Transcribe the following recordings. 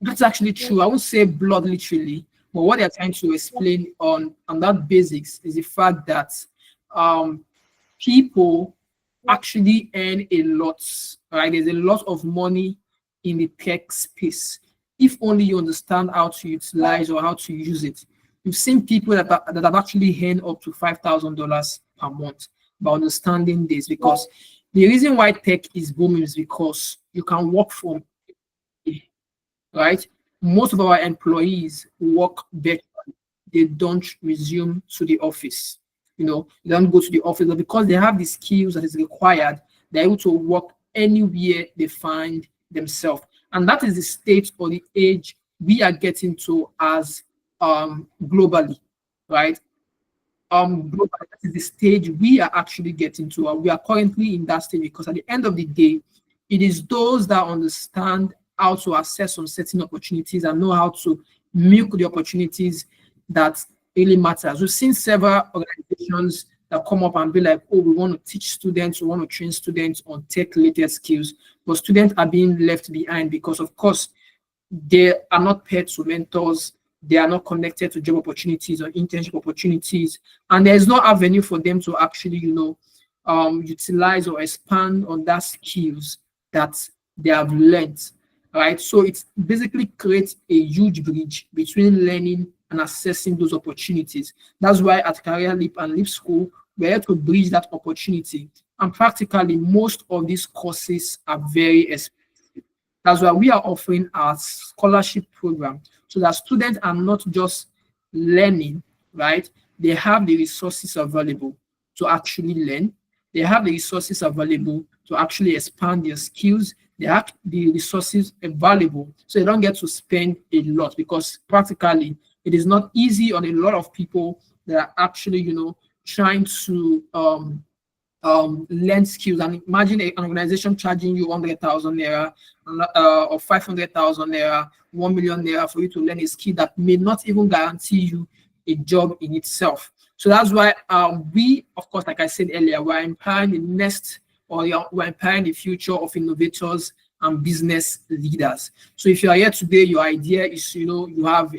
That's actually true. I won't say blood literally, but what they're trying to explain on that basics is the fact that um, people actually earn a lot, right? There's a lot of money in the tech space. If only you understand how to utilize or how to use it. You've seen people that have actually earned up to $5,000 per month by understanding this, because the reason why tech is booming is because you can work from, right? Most of our employees work better. They don't resume to the office. They don't go to the office, but because they have the skills that is required, they're able to work anywhere they find themselves. And that is the state or the age we are getting to as globally, right? Globally, that is the stage we are actually getting to. We are currently in that stage because at the end of the day, it is those that understand how to assess some certain opportunities and know how to milk the opportunities that really matters. We've seen several organizations that come up and be like, oh, we want to teach students, we want to train students on tech-related skills, but students are being left behind because, of course, they are not paired to mentors, they are not connected to job opportunities or internship opportunities, and there's no avenue for them to actually, utilize or expand on that skills that they have learned, right? So it basically creates a huge bridge between learning and assessing those opportunities. That's why at Career Leap and Leap School, we're able to bridge that opportunity. And practically, most of these courses are very expensive. That's why we are offering our scholarship program so that students are not just learning, right? They have the resources available to actually learn. They have the resources available to actually expand their skills. They have the resources available so they don't get to spend a lot, because practically it is not easy on a lot of people that are actually, trying to learn skills. And imagine an organization charging you 100,000 naira or 500,000 naira, 1 million naira for you to learn a skill that may not even guarantee you a job in itself. So that's why we, of course, like I said earlier, we're empowering the next, or we're empowering the future of innovators and business leaders. So if you are here today, your idea is, you have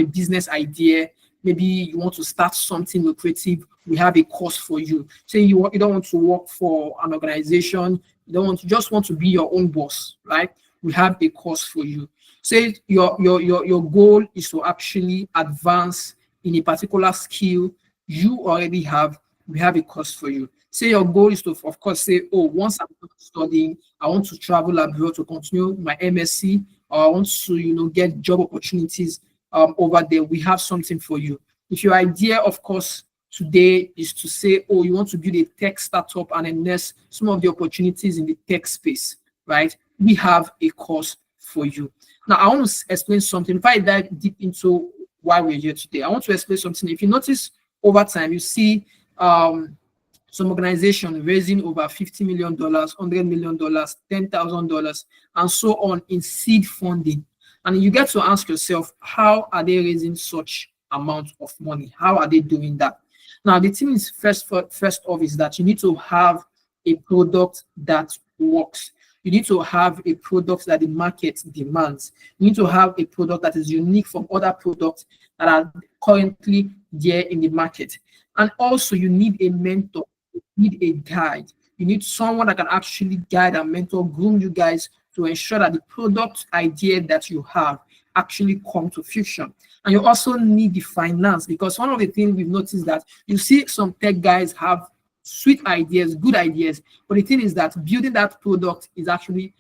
a business idea. Maybe you want to start something lucrative. We have a course for you. Say you don't want to work for an organization. You just want to be your own boss, right? We have a course for you. Say your goal is to actually advance in a particular skill you already have. We have a course for you. Say your goal is to, of course, say, oh, once I'm done studying, I want to travel abroad to continue my MSc, or I want to, get job opportunities over there. We have something for you. If your idea, of course, today is to say, oh, you want to build a tech startup and invest some of the opportunities in the tech space, right? We have a course for you. Now, I want to explain something. If I dive deep into why we're here today, I want to explain something. If you notice over time, you see some organization raising over $50 million, $100 million, $10,000, and so on in seed funding. And you get to ask yourself, how are they raising such amount of money? How are they doing that? Now, the thing is, first off, is that you need to have a product that works. You need to have a product that the market demands. You need to have a product that is unique from other products that are currently there in the market. And also, you need a mentor, you need a guide. You need someone that can actually guide and mentor, groom you guys to ensure that the product idea that you have actually come to fruition. And you also need the finance, because one of the things we've noticed that you see some tech guys have sweet ideas, good ideas, but the thing is that building that product is actually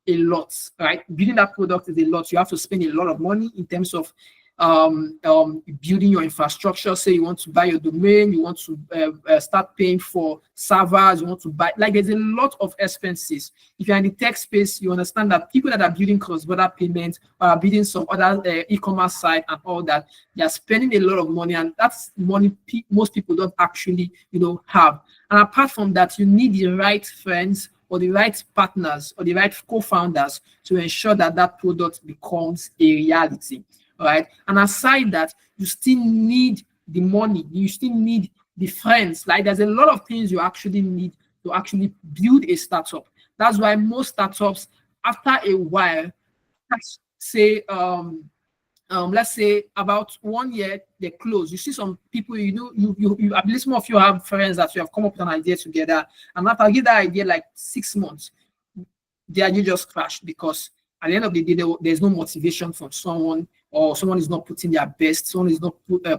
a lot, right? Building that product is a lot. You have to spend a lot of money in terms of building your infrastructure. Say you want to buy your domain, you want to start paying for servers, you want to buy, like, there's a lot of expenses. If you're in the tech space, you understand that people that are building cross-border payments or are building some other e-commerce site and all that, they are spending a lot of money, and that's money most people don't actually have. And apart from that, you need the right friends or the right partners or the right co-founders to ensure that that product becomes a reality. All right. And aside that, you still need the money, you still need the friends. Like, there's a lot of things you actually need to actually build a startup. That's why most startups, after a while, say let's say about 1 year they close. You see some people, I believe some of you have friends that you have come up with an idea together, and after I give that idea like 6 months, the idea just crashed because at the end of the day, there's no motivation from someone, or someone is not putting their best, someone is not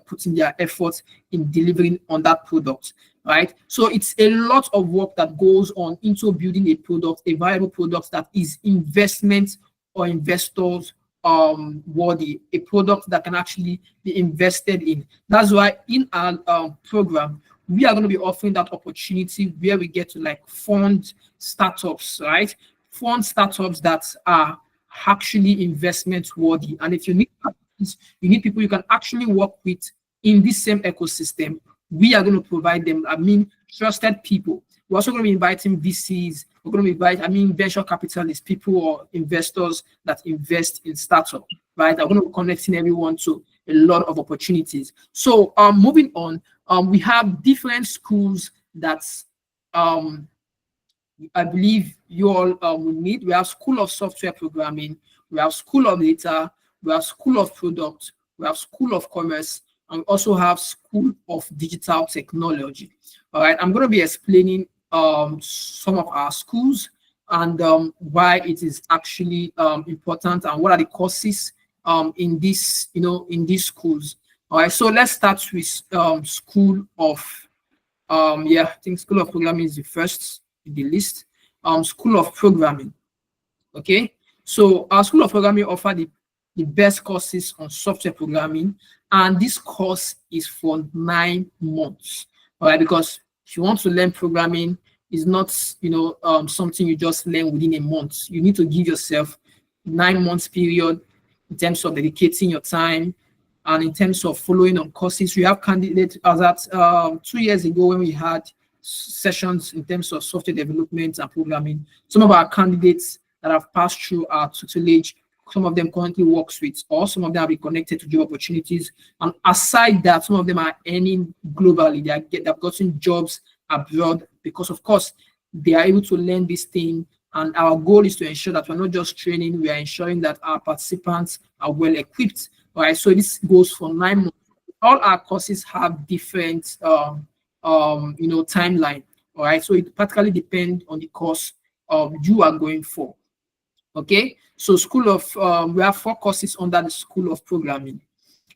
putting their efforts in delivering on that product, right? So it's a lot of work that goes on into building a product, a viable product that is investment or investors worthy, a product that can actually be invested in. That's why in our program, we are going to be offering that opportunity where we get to like fund startups, right? Fund startups that are actually investment worthy. And if you need partners, you need people you can actually work with in this same ecosystem, we are going to provide them, trusted people. We're also going to be inviting VCs. We're going to invite, venture capitalists, people or investors that invest in startup, right? I'm going to be connecting everyone to a lot of opportunities. So moving on, we have different schools that I believe you all will need. We have School of Software Programming, we have School of Data, we have School of Product, we have School of Commerce, and we also have School of Digital Technology. All right, I'm going to be explaining some of our schools and why it is actually important and what are the courses in this, in these schools. All right, so let's start with School of I think School of Programming is the first in the list. School of Programming. Okay, so our School of Programming offer the best courses on software programming, and this course is for 9 months. All right, because if you want to learn programming, it's not something you just learn within a month. You need to give yourself 9 months period in terms of dedicating your time and in terms of following on courses. We have candidates as at 2 years ago when we had sessions in terms of software development and programming. Some of our candidates that have passed through our tutelage, some of them currently works with, or some of them have been connected to job opportunities. And aside that, some of them are earning globally. They've gotten jobs abroad because, of course, they are able to learn this thing. And our goal is to ensure that we're not just training, we are ensuring that our participants are well equipped. All right, so this goes for 9 months. All our courses have different timeline. All right, so it practically depends on the course you are going for. Okay, so we have 4 courses under the School of Programming.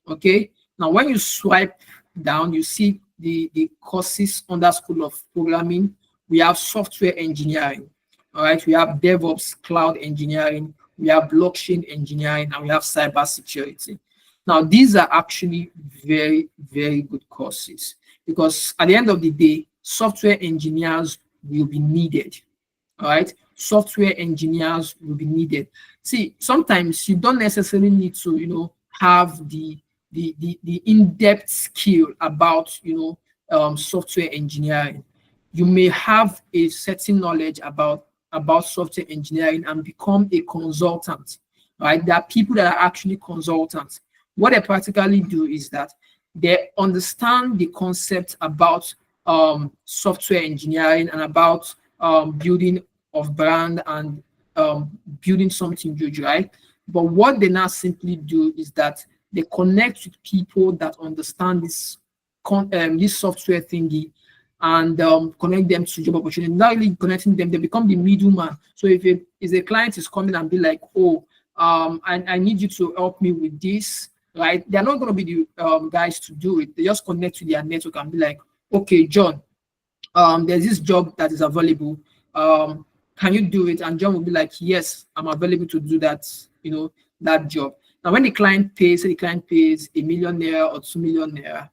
Okay, now when you swipe down, you see the courses under School of Programming. We have software engineering. All right, we have DevOps, cloud engineering, we have blockchain engineering, and we have cyber security. Now, these are actually very, very good courses because at the end of the day, software engineers will be needed. All right, software engineers will be needed. See, sometimes you don't necessarily need to, have the in-depth skill about, software engineering. You may have a certain knowledge about software engineering and become a consultant. Right, there are people that are actually consultants. What they practically do is that they understand the concept about software engineering and about building of brand and building something huge, right? But what they now simply do is that they connect with people that understand this software thingy and connect them to job opportunity. Not really connecting them, they become the middleman. So if a client is coming and be like, oh, I need you to help me with this, right? They're not going to be the guys to do it. They just connect to their network and be like, okay, John, there's this job that is available. Can you do it? And John will be like, yes, I'm available to do that, that job. Now, when the client pays, say the client pays ₦1 million or ₦2 million,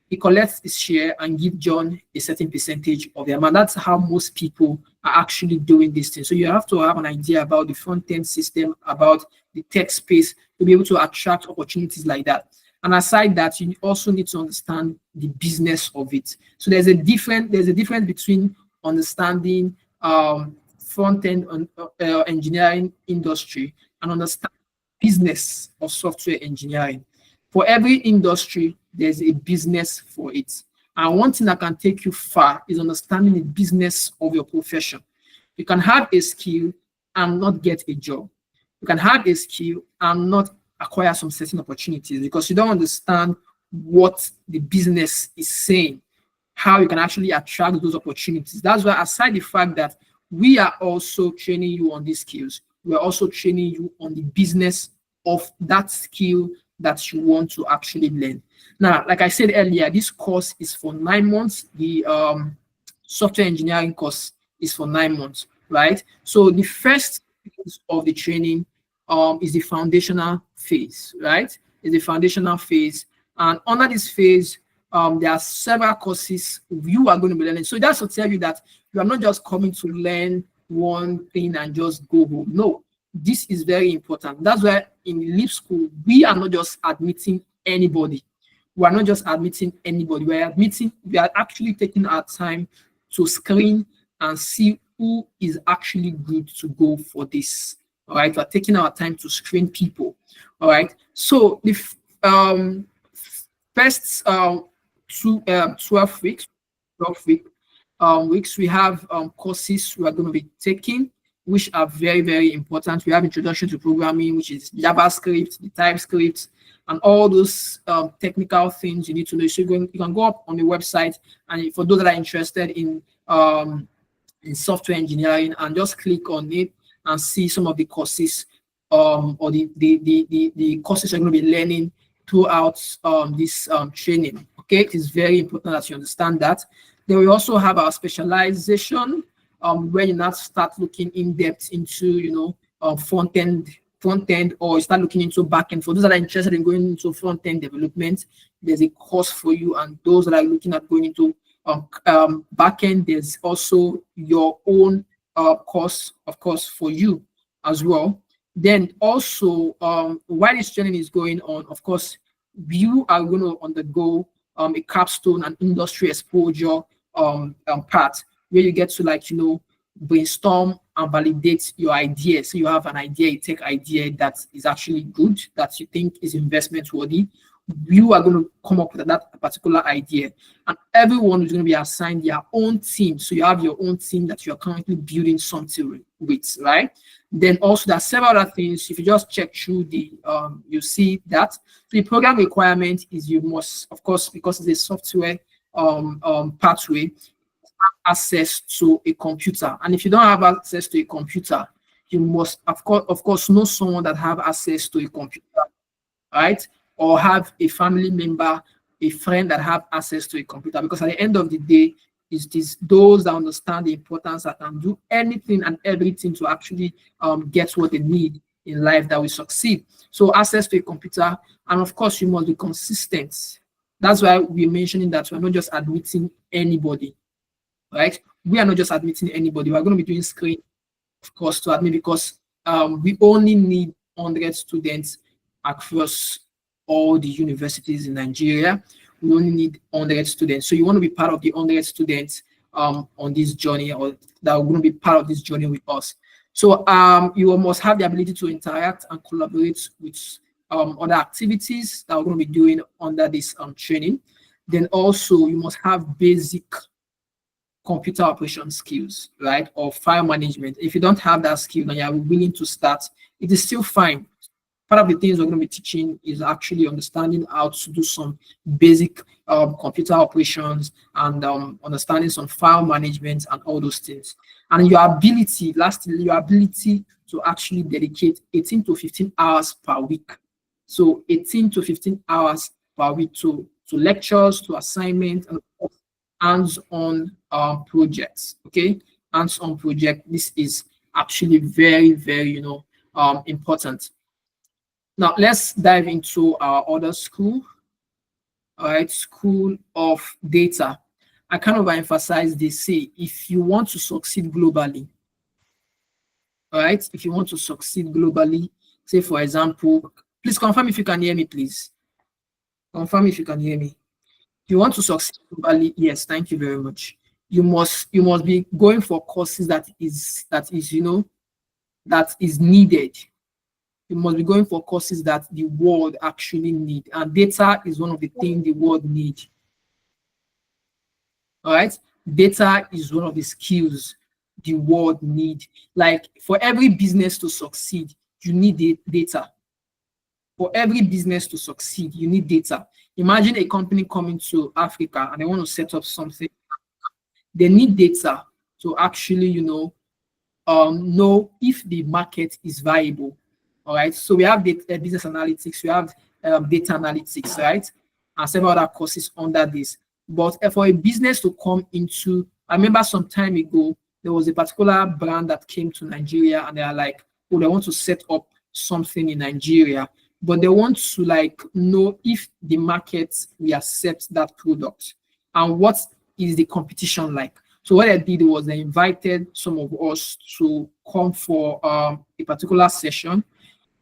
he collects his share and give John a certain percentage of the amount. That's how most people are actually doing this thing. So you have to have an idea about the front-end system, about the tech space to be able to attract opportunities like that. And aside that, you also need to understand the business of it. So there's a difference between understanding front-end engineering industry and understanding business of software engineering. For every industry, there's a business for it. And one thing that can take you far is understanding the business of your profession. You can have a skill and not get a job. You can have a skill and not acquire some certain opportunities because you don't understand what the business is saying, how you can actually attract those opportunities. That's why, aside the fact that we are also training you on these skills, we're also training you on the business of that skill that you want to actually learn. Now, like I said earlier, this course is for 9 months. The software engineering course is for 9 months, right? So the first phase of the training is the foundational phase, right? Is the foundational phase. And under this phase, there are several courses you are going to be learning. So that's to tell you that you are not just coming to learn one thing and just go home. No, this is very important. That's why in LeapSchool, we are not just admitting anybody. We are not just admitting anybody. We are actually taking our time to screen and see who is actually good to go for this. All right, we're taking our time to screen people. All right, so the first 12 weeks, 12 weeks, we have courses we are going to be taking, which are very, very important. We have introduction to programming, which is JavaScript, the TypeScript, and all those technical things you need to know. So you can go up on the website, and for those that are interested in software engineering, and just click on it and see some of the courses or the courses you're going to be learning throughout this training. Okay, it is very important that you understand that. Then we also have our specialization, where you now start looking in depth into front end, or you start looking into back end. For those that are interested in going into front end development, there's a course for you, and those that are looking at going into back end, there's also your own course, of course, for you as well. Then also, while this training is going on, of course, you are going to undergo a capstone and industry exposure part, where you get to brainstorm and validate your idea. So you have an idea, a tech idea that is actually good, that you think is investment worthy. You are going to come up with that particular idea, and everyone is going to be assigned their own team. So you have your own team that you are currently building something with, right? Then also there are several other things. If you just check through you see that. So the program requirement is you must, of course, because it's a software pathway, have access to a computer. And if you don't have access to a computer, you must, of course, know someone that have access to a computer, right? Or have a family member, a friend that have access to a computer, because at the end of the day, it's those that understand the importance that can do anything and everything to actually get what they need in life that will succeed. So access to a computer, and of course, you must be consistent. That's why we're mentioning that we're not just admitting anybody, right? We are not just admitting anybody. We're going to be doing screen, of course, to admit, because we only need 100 students across all the universities in Nigeria. We only need 100 students. So you want to be part of the 100 students on this journey, or that are going to be part of this journey with us. So you must have the ability to interact and collaborate with other activities that we're going to be doing under this training. Then also you must have basic computer operation skills, right? Or file management. If you don't have that skill and you're willing to start, it is still fine. Part of the things we're going to be teaching is actually understanding how to do some basic computer operations, and understanding some file management and all those things. And your ability, lastly, your ability to actually dedicate 18 to 15 hours per week. So 18 to 15 hours per week to lectures, to assignments, and hands-on projects. Okay, hands-on project. This is actually very, very important. Now let's dive into our other school. All right, School of Data. I kind of emphasize this. Say, if you want to succeed globally, all right, if you want to succeed globally, say for example, please confirm if you can hear me, please. Confirm if you can hear me. If you want to succeed globally, yes, thank you very much. You must be going for courses that is needed. You must be going for courses that the world actually need, and data is one of the things the world need. All right, data is one of the skills the world need. Like, for every business to succeed, you need data. For every business to succeed, you need data. Imagine a company coming to Africa and they want to set up something. They need data to actually, know if the market is viable. All right. So we have data, business analytics, we have data analytics, right? And several other courses under this. But for a business to come into, I remember some time ago, there was a particular brand that came to Nigeria and they are like, oh, they want to set up something in Nigeria, but they want to like know if the market will accept that product and what is the competition like. So what I did was I invited some of us to come for a particular session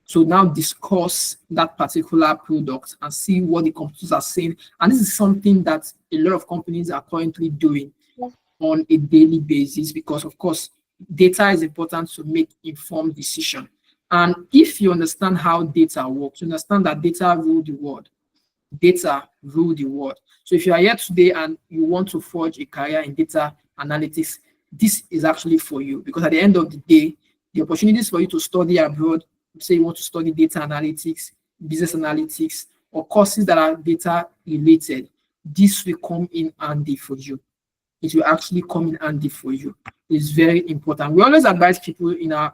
to now discuss that particular product and see what the competitors are saying. And this is something that a lot of companies are currently doing on a daily basis because, of course, data is important to make informed decision. And if you understand how data works, you understand that data rule the world. Data rule the world. So if you are here today and you want to forge a career in data analytics, this is actually for you because at the end of the day, the opportunities for you to study abroad, say you want to study data analytics, business analytics, or courses that are data related, this will come in handy for you. It will actually come in handy for you. It's very important. We always advise people in a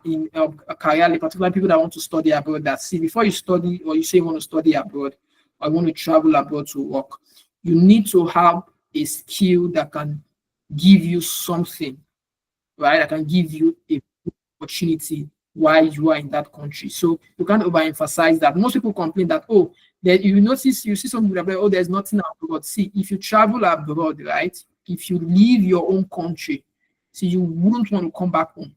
career, particularly people that want to study abroad, that see, before you study or you say you want to study abroad, I want to travel abroad to work, you need to have a skill that can give you something, right? That can give you a opportunity while you are in that country. So you can't overemphasize that. Most people complain that, oh, that you notice, you see something like, oh, there's nothing abroad. See, if you travel abroad, right? If you leave your own country, see, you wouldn't want to come back home.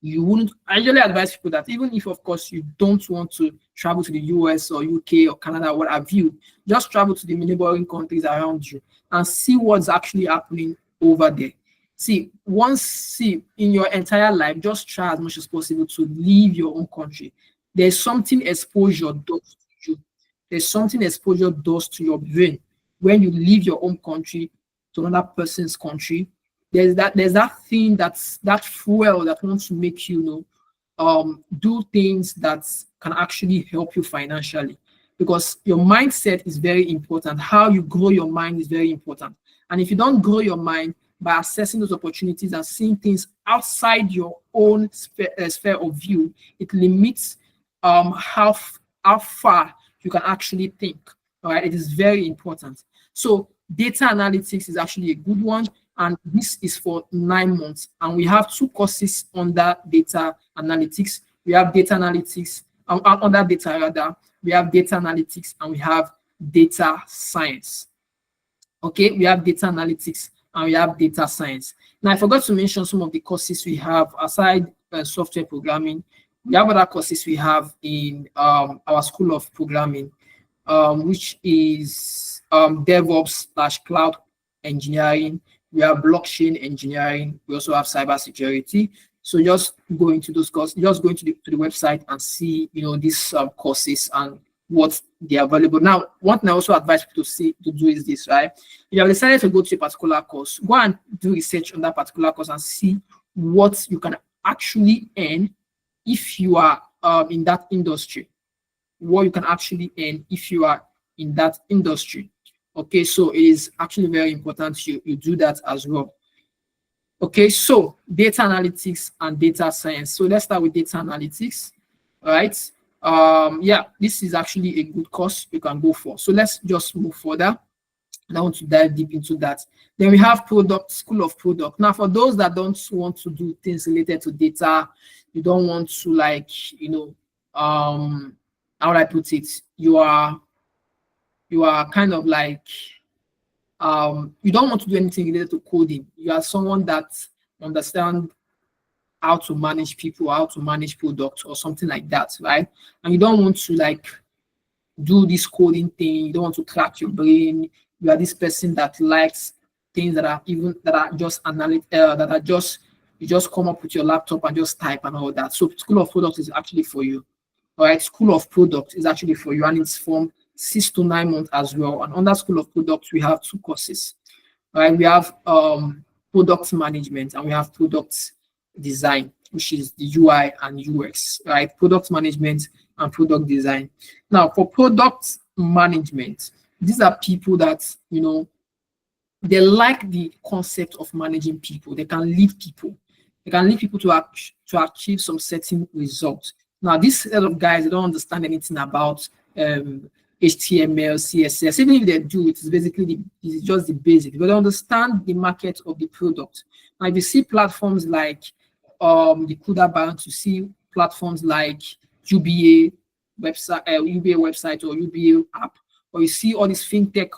You wouldn't. I usually advise people that even if, of course, you don't want to travel to the US or UK or Canada, what have you, just travel to the neighboring countries around you and see what's actually happening over there. See, in your entire life, just try as much as possible to leave your own country. There's something exposure does to you. There's something exposure does to your brain when you leave your own country to another person's country. There's that thing that fuel that wants to make you do things that can actually help you financially, because your mindset is very important. How you grow your mind is very important. And if you don't grow your mind by assessing those opportunities and seeing things outside your own sphere of view, it limits how far you can actually think. All right, it is very important. So data analytics is actually a good one. And this is for 9 months. And we have 2 courses under data analytics. We have data analytics, under data rather, we have data analytics and we have data science. Okay, we have data analytics and we have data science. Now, I forgot to mention some of the courses we have aside software programming. We have other courses we have in our School of Programming, which is DevOps/cloud engineering. We have blockchain engineering. We also have cybersecurity. So just go into those courses, just go into the website and see, these courses and what they are available. Now, one thing I also advise people to do is this, right? If you have decided to go to a particular course, go and do research on that particular course and see what you can actually earn if you are in that industry. What you can actually earn if you are in that industry. Okay, so it is actually very important you do that as well. Okay, so data analytics and data science. So let's start with data analytics. All right. Yeah, this is actually a good course you can go for. So let's just move further. I want to dive deep into that. Then we have School of Product. Now, for those that don't want to do things related to data, you don't want to how would I put it? You are kind of like, you don't want to do anything related to coding. You are someone that understands how to manage people, how to manage products or something like that, right? And you don't want to do this coding thing. You don't want to crack your brain. You are this person that likes things that are just that are just, you just come up with your laptop and just type and all that. So School of Product is actually for you. All right, School of Product is actually for you, and it's from 6 to 9 months as well. And under School of Product, we have 2 courses. All right, we have product management and we have product design. which is the UI and UX, right? Product management and product design. Now, for product management, these are people that, they like the concept of managing people. They can lead people. They can lead people to achieve some certain results. Now, this set of guys, they don't understand anything about HTML, CSS. Even if they do, it's basically it's just the basic. But they understand the market of the product. Now, if you see platforms like the CUDA Bank, you see platforms like UBA website or UBA app, or you see all these fintech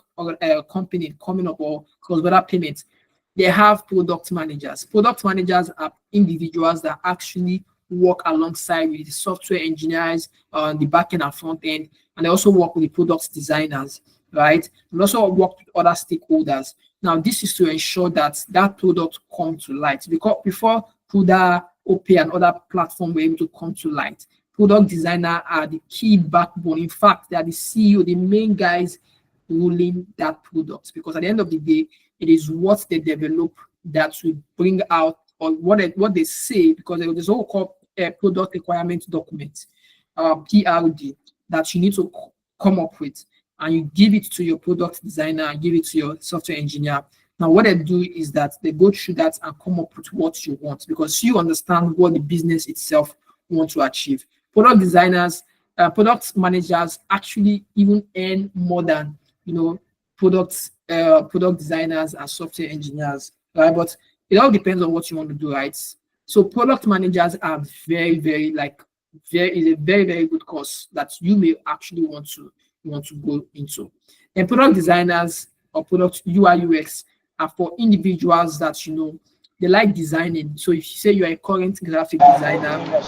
company coming up, or cross-border payments, they have product managers. Product managers are individuals that actually work alongside with the software engineers on the back end and front end, and they also work with the product designers, right? And also work with other stakeholders. Now, this is to ensure that that product comes to light, because before CUDA, OP, and other platforms were able to come to light, product designer are the key backbone. In fact, they are the CEO, the main guys ruling that product, because at the end of the day, it is what they develop that will bring out, or what they say, because there's a whole called product requirement document, PRD, that you need to come up with, and you give it to your product designer and give it to your software engineer. Now, what they do is that they go through that and come up with what you want, because you understand what the business itself wants to achieve. Product designers, product managers actually even earn more than product designers and software engineers, right? But it all depends on what you want to do, right? So product managers are very, very is a very, very good course that you may actually want to go into. And product designers or product UI UX are for individuals that they like designing. So if you say you're a current graphic designer,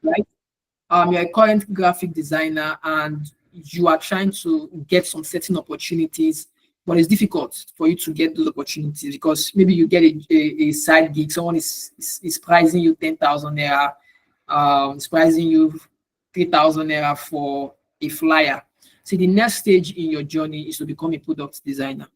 right? You're a current graphic designer and you are trying to get some certain opportunities, but it's difficult for you to get those opportunities because maybe you get a side gig. Someone is pricing you 10,000 naira, is pricing you 3,000 naira for a flyer. So the next stage in your journey is to become a product designer.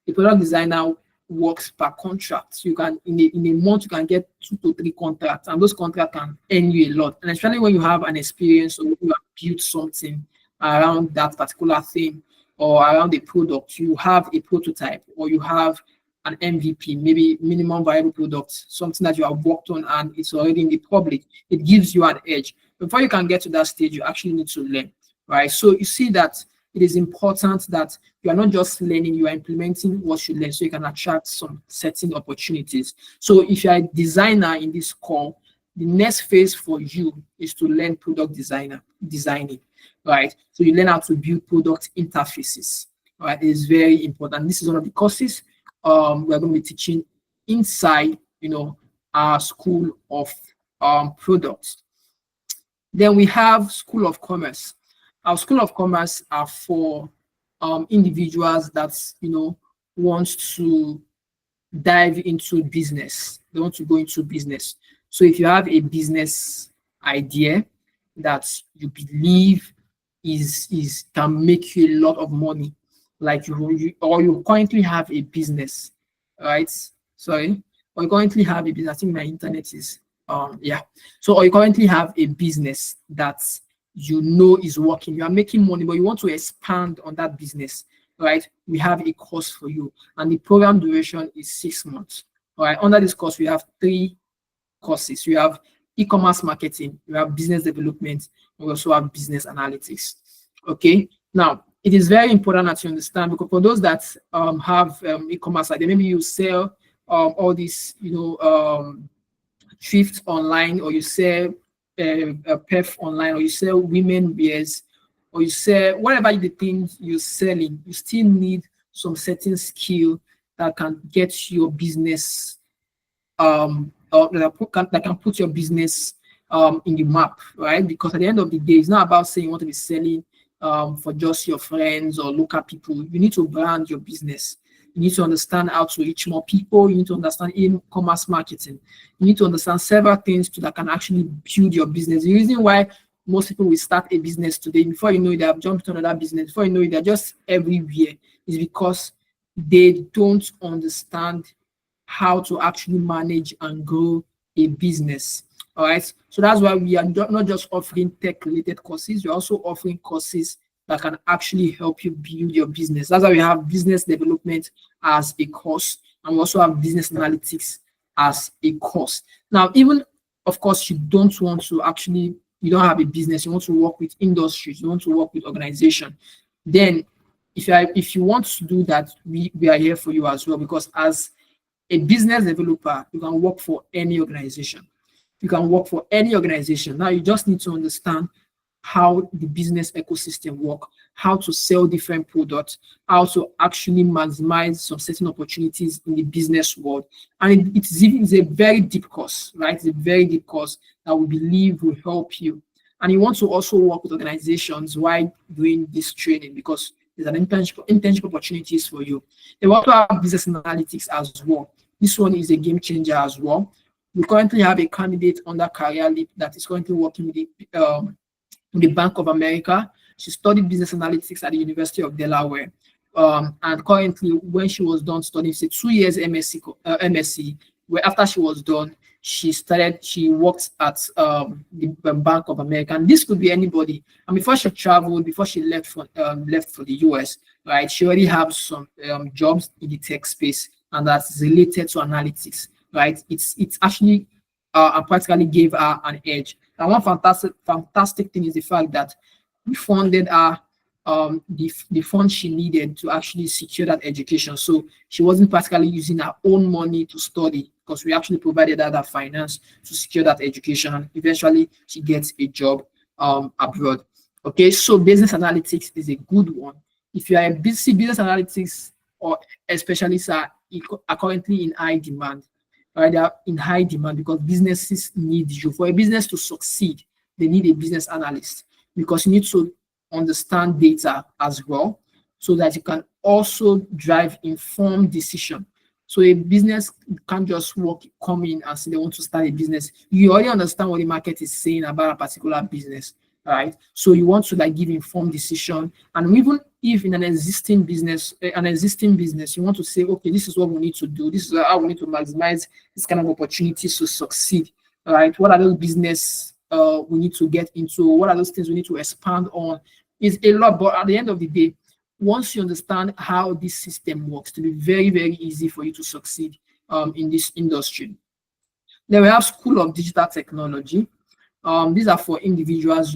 A product designer works per contract. You can in a month you can get 2 to 3 contracts, and those contracts can earn you a lot. And especially when you have an experience or you have built something around that particular thing or around a product, you have a prototype or you have an MVP, maybe minimum viable product, something that you have worked on and it's already in the public. It gives you an edge. Before you can get to that stage, you actually need to learn, right? So you see that it is important that you are not just learning, you are implementing what you learn so you can attract some certain opportunities. So if you are a designer in this call, the next phase for you is to learn product designing, right? So you learn how to build product interfaces, right? It is very important. This is one of the courses we're going to be teaching inside, our School of Products. Then we have School of Commerce. Our School of Commerce are for individuals that want to dive into business. They want to go into business. So if you have a business idea that you believe is can make you a lot of money, like you currently have a business, right? Sorry, or you currently have a business. I think my internet is yeah. So or you currently have a business that is working, you are making money, but you want to expand on that business, right? We have a course for you, and the program duration is 6 months. All right. Under this course, we have 3 courses. We have e-commerce marketing, we have business development, we also have business analytics. Okay. Now, it is very important that you understand, because for those that have e-commerce idea, maybe you sell all these, thrift online, or you sell perf online, or you sell women wears, or you sell whatever the things you're selling, you still need some certain skill that can get your business or that can put your business in the map, right? Because at the end of the day, it's not about saying you want to be selling for just your friends or local people. You need to brand your business. You need to understand how to reach more people. You need to understand e-commerce marketing. You need to understand several things that can actually build your business. The reason why most people will start a business today, before you know it, they have jumped to another business. Before you know it, they're just everywhere, is because they don't understand how to actually manage and grow a business. All right. So that's why we are not just offering tech related courses, we're also offering courses that can actually help you build your business. That's why we have business development as a course, and we also have business analytics as a course. Now, even of course, you don't want to actually, you don't have a business, you want to work with industries, you want to work with organization, then if you want to do that, we are here for you as well, because as a business developer, you can work for any organization. You can work for any organization. Now you just need to understand how the business ecosystem work, how to sell different products, how to actually maximize some certain opportunities in the business world. And it's a very deep course, right? It's a very deep course that we believe will help you. And you want to also work with organizations while doing this training, because there's an internship opportunities for you. They also have business analytics as well. This one is a game changer as well. We currently have a candidate under Career Leap that is currently working with the Bank of America. She studied business analytics at the University of Delaware. And currently, when she was done studying, say 2 years MSc, where after she was done, she worked at the Bank of America. And this could be anybody. And before she traveled, before she left for the US, right, she already have some jobs in the tech space, and that's related to analytics, right? It's actually practically gave her an edge. And one fantastic thing is the fact that we funded her the funds she needed to actually secure that education. So she wasn't practically using her own money to study, because we actually provided her that finance to secure that education. And eventually, she gets a job abroad. Okay, so business analytics is a good one. If you are a busy business analytics or especially are currently in high demand, right? They are in high demand because businesses need you. For a business to succeed, they need a business analyst, because you need to understand data as well, so that you can also drive informed decision. So a business can't just come in and say they want to start a business. You already understand what the market is saying about a particular business, right? So you want to give informed decision. And even if in an existing business, you want to say, okay, this is what we need to do. This is how we need to maximize this kind of opportunities to succeed, right? What are those business we need to get into? What are those things we need to expand on? It's a lot, but at the end of the day, once you understand how this system works, to be very, very easy for you to succeed in this industry. Then we have School of Digital Technology. These are for individuals,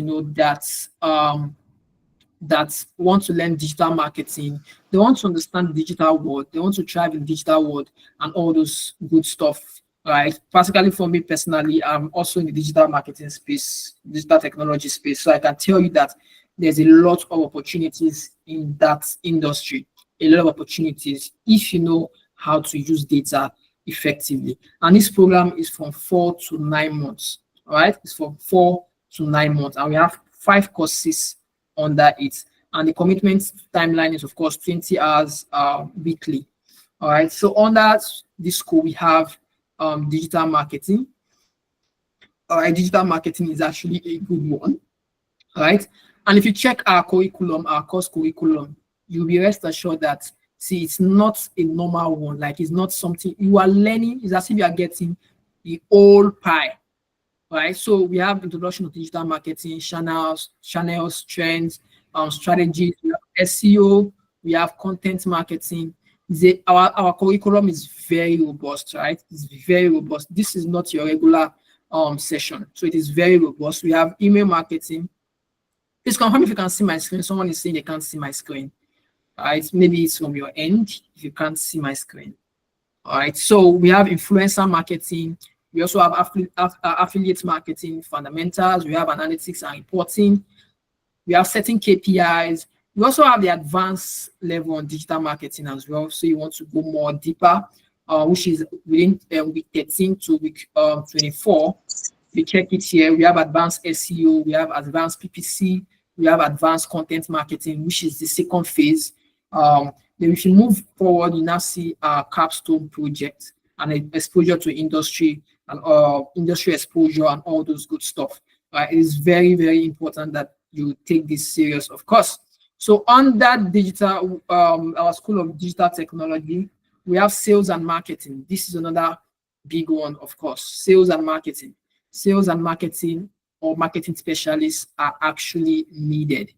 that want to learn digital marketing. They want to understand the digital world. They want to thrive in the digital world and all those good stuff, right? Particularly for me personally, I'm also in the digital marketing space, digital technology space. So I can tell you that there's a lot of opportunities in that industry, a lot of opportunities if you know how to use data effectively. And this program is from 4 to 9 months, all right? It's from 4 to 9 months, and we have 5 courses under it. And the commitment timeline is, of course, 20 hours weekly, all right? So under this school, we have digital marketing. All right, digital marketing is actually a good one, all right? And if you check our curriculum, our course curriculum, you'll be rest assured that, see, it's not a normal one. It's not something you are learning. It's as if you are getting the whole pie, right? So we have introduction to digital marketing, channels, trends, strategies. We have SEO. We have content marketing. Our curriculum is very robust, right? It's very robust. This is not your regular session, so it is very robust. We have email marketing. Please confirm if you can see my screen. Someone is saying they can't see my screen. All right, maybe it's from your end if you can't see my screen. All right, so we have influencer marketing. We also have affiliate marketing fundamentals. We have analytics and reporting. We have setting KPIs. We also have the advanced level on digital marketing as well. So you want to go more deeper, which is within week 13 to week 24. We check it here. We have advanced SEO. We have advanced PPC. We have advanced content marketing, which is the second phase. Then if you move forward, you now see our capstone project and exposure to industry and industry exposure and all those good stuff. It is very, very important that you take this serious, of course. So on that digital, our School of Digital Technology, we have sales and marketing. This is another big one, of course, sales and marketing. sales and marketing or marketing specialists are actually needed.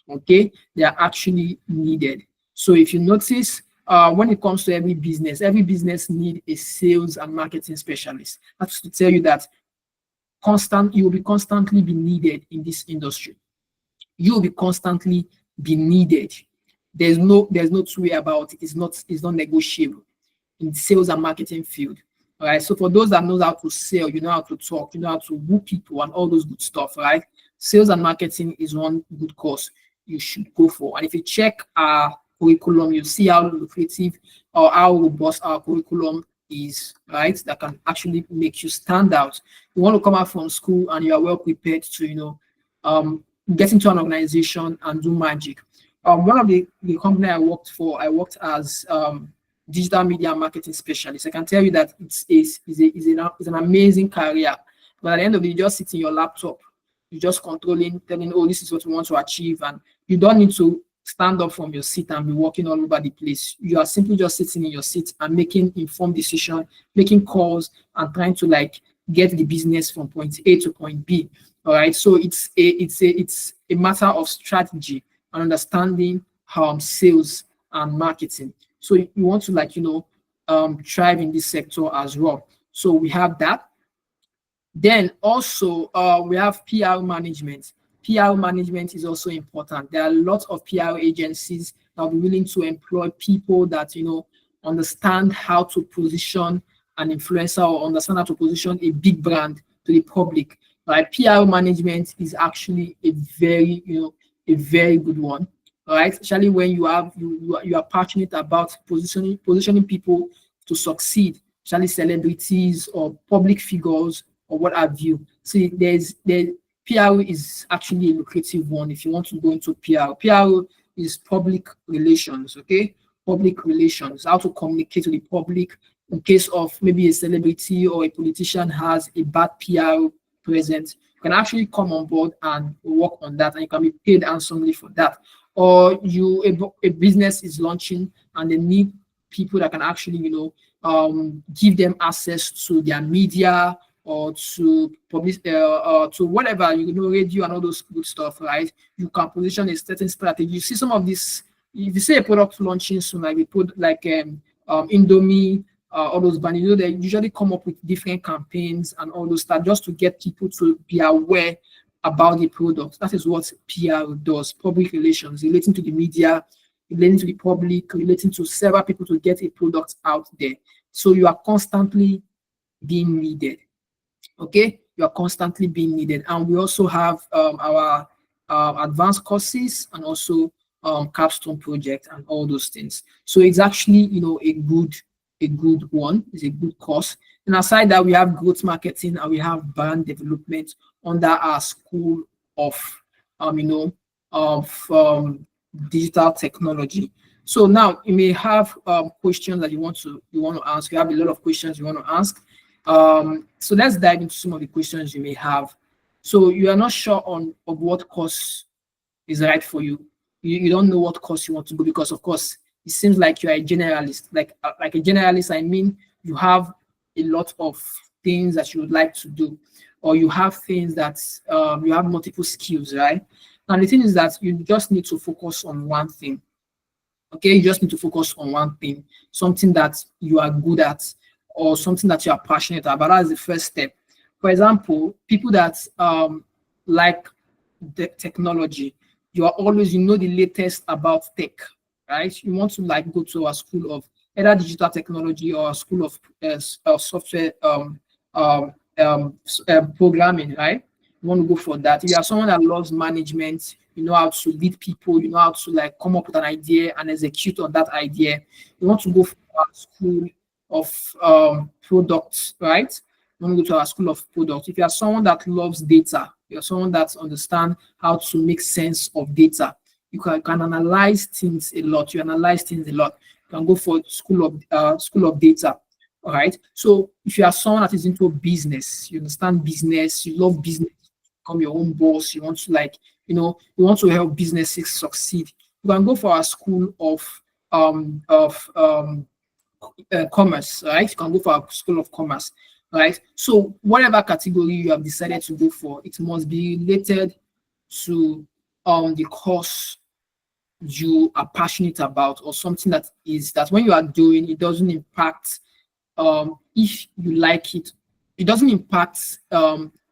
Okay, they are actually needed. So if you notice, when it comes to every business need a sales and marketing specialist. That's to tell you that you will be constantly be needed in this industry. You will be constantly be needed. There's no two way about it. It's not negotiable in sales and marketing field. All right. So for those that know how to sell, you know how to talk, you know how to woo people and all those good stuff, right? Sales and marketing is one good course you should go for. And if you check our curriculum, you see how lucrative or how robust our curriculum is, right? That can actually make you stand out. You want to come out from school and you are well prepared to, get into an organization and do magic. One of the company I worked for, I worked as digital media marketing specialist. I can tell you that it's an amazing career. But at the end of the day, you just sit in your laptop, you're just controlling, telling, oh, this is what we want to achieve. And you don't need to stand up from your seat and be walking all over the place. You are simply just sitting in your seat and making informed decision, making calls and trying to like get the business from point A to point B. All right. So it's a matter of strategy and understanding sales and marketing. So you want to thrive in this sector as well. So we have that. Then also we have PR management. PR management is also important. There are lots of PR agencies that will be willing to employ people that understand how to position an influencer or understand how to position a big brand to the public. Right? PR management is actually a very good one. Right? Especially when you are passionate about positioning people to succeed, especially celebrities or public figures or what have you. See, PR is actually a lucrative one if you want to go into PR. PR is public relations, okay? Public relations, how to communicate to the public in case of maybe a celebrity or a politician has a bad PR present. You can actually come on board and work on that, and you can be paid handsomely for that. Or a business is launching and they need people that can actually, give them access to their media or to publish to whatever, radio and all those good stuff, right? You can position a certain strategy. You see some of this, if you say a product launching soon, like we put like Indomie, all those brands, they usually come up with different campaigns and all those stuff just to get people to be aware about the product. That is what PR does, public relations, relating to the media, relating to the public, relating to several people to get a product out there. So you are constantly being needed. Okay, you are constantly being needed. And we also have our advanced courses and also capstone project and all those things. So it's actually a good one. It's a good course. And aside that, we have growth marketing and we have brand development under our school of digital technology. So now you may have questions that you want to ask. You have a lot of questions you want to ask. So let's dive into some of the questions you may have. So you are not sure of what course is right for you. You don't know what course you want to go because, of course, it seems like you are a generalist. Like a generalist, I mean, you have a lot of things that you would like to do, or you have things that you have multiple skills, right? And the thing is that you just need to focus on one thing. Okay, you just need to focus on one thing, something that you are good at, or something that you are passionate about. That's the first step. For example, people that like the technology, you are always, the latest about tech, right? You want to go to a school of either digital technology or a school of software programming, right? You want to go for that. If you are someone that loves management, you know how to lead people, you know how to come up with an idea and execute on that idea. You want to go for a school of products, right? You want to go to our school of products. If you are someone that loves data, you're someone that understands how to make sense of data. You can analyze things a lot. You can go for school of data. All right. So if you are someone that is into business, you understand business, you love business, become your own boss, you want to you want to help businesses succeed. You can go for a school of commerce, right? You can go for a school of commerce. right? So whatever category you have decided to go for, it must be related to the course you are passionate about, or something that when you are doing, it doesn't impact if you like it. It doesn't impact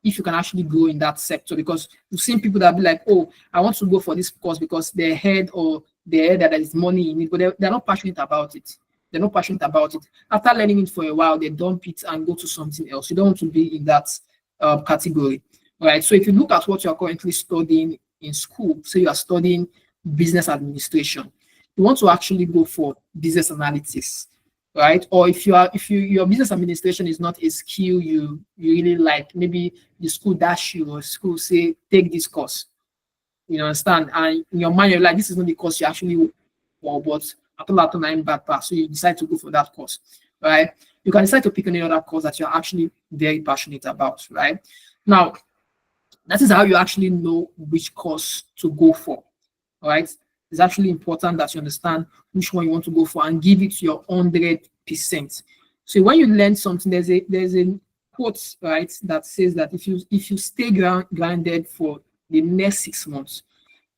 if you can actually grow in that sector, because you've seen people that be like, oh, I want to go for this course because they heard that there is money in it, but they're not passionate about it. They're not passionate about it. After learning it for a while, they dump it and go to something else. You don't want to be in that category, right? So if you look at what you're currently studying in school, so you are studying business administration, you want to actually go for business analytics, right? Or if your business administration is not a skill you really like, maybe the school dash you, or school say take this course, you understand, and in your mind you're like, this is not the course you actually want, but after nine bad pass, so you decide to go for that course, right? You can decide to pick any other course that you're actually very passionate about, right? Now, that is how you actually know which course to go for. All right. It's actually important that you understand which one you want to go for and give it your 100%. So when you learn something, there's a quote, right, that says that if you stay grounded for the next 6 months,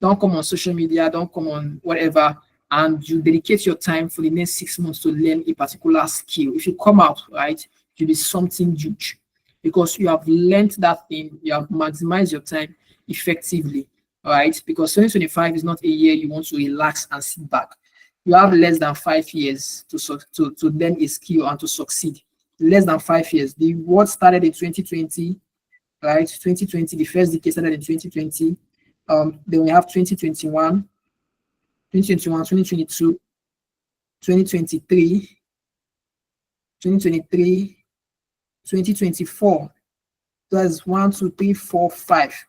don't come on social media, don't come on whatever, and you dedicate your time for the next 6 months to learn a particular skill. If you come out, right, you'll be something huge, because you have learned that thing, you have maximized your time effectively, right? Because 2025 is not a year you want to relax and sit back. You have less than 5 years to learn a skill and to succeed. Less than 5 years. The world started in 2020, right? 2020, the first decade started in 2020. Then we have 2021, 2021, 2022, 2023, 2023, 2024. That's 1, 2, 3, 4, 5.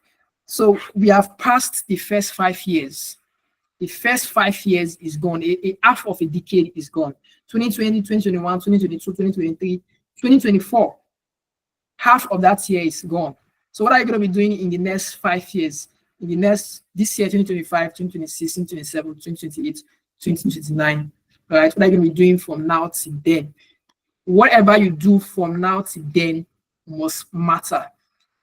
So we have passed the first 5 years. The first 5 years is gone. Half of a decade is gone. 2020, 2021, 2022, 2023, 2024. Half of that year is gone. So what are you going to be doing in the next 5 years? This year, 2025, 2026, 2027, 2028, 2029, right? What are you going to be doing from now to then? Whatever you do from now to then must matter.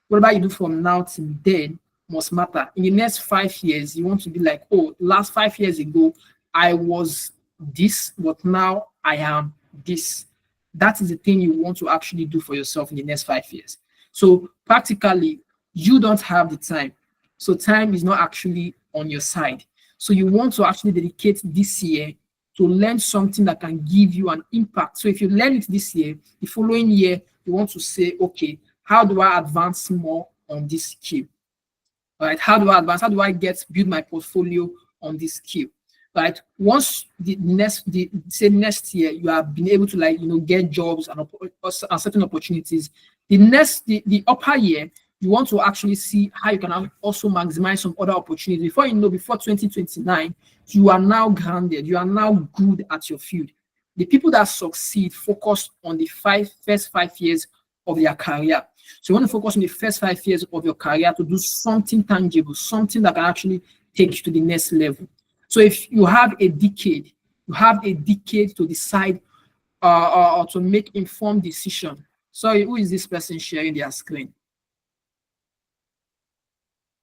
Whatever you do from now to then must matter. In the next 5 years, you want to be like, oh, last 5 years ago, I was this, but now I am this. That is the thing you want to actually do for yourself in the next 5 years. So practically, you don't have the time. So time is not actually on your side. So you want to actually dedicate this year to learn something that can give you an impact. So if you learn it this year, the following year, you want to say, okay, how do I advance more on this skill? Right? How do I advance? How do I build my portfolio on this skill? Right? Once next year you have been able to get jobs and certain opportunities, the upper year you want to actually see how you can also maximize some other opportunities. Before 2029, you are now grounded. You are now good at your field. The people that succeed focus on the first 5 years of their career. So you want to focus on the first 5 years of your career to do something tangible, something that can actually take you to the next level. So if you have a decade, to decide or to make informed decision. Sorry, who is this person sharing their screen?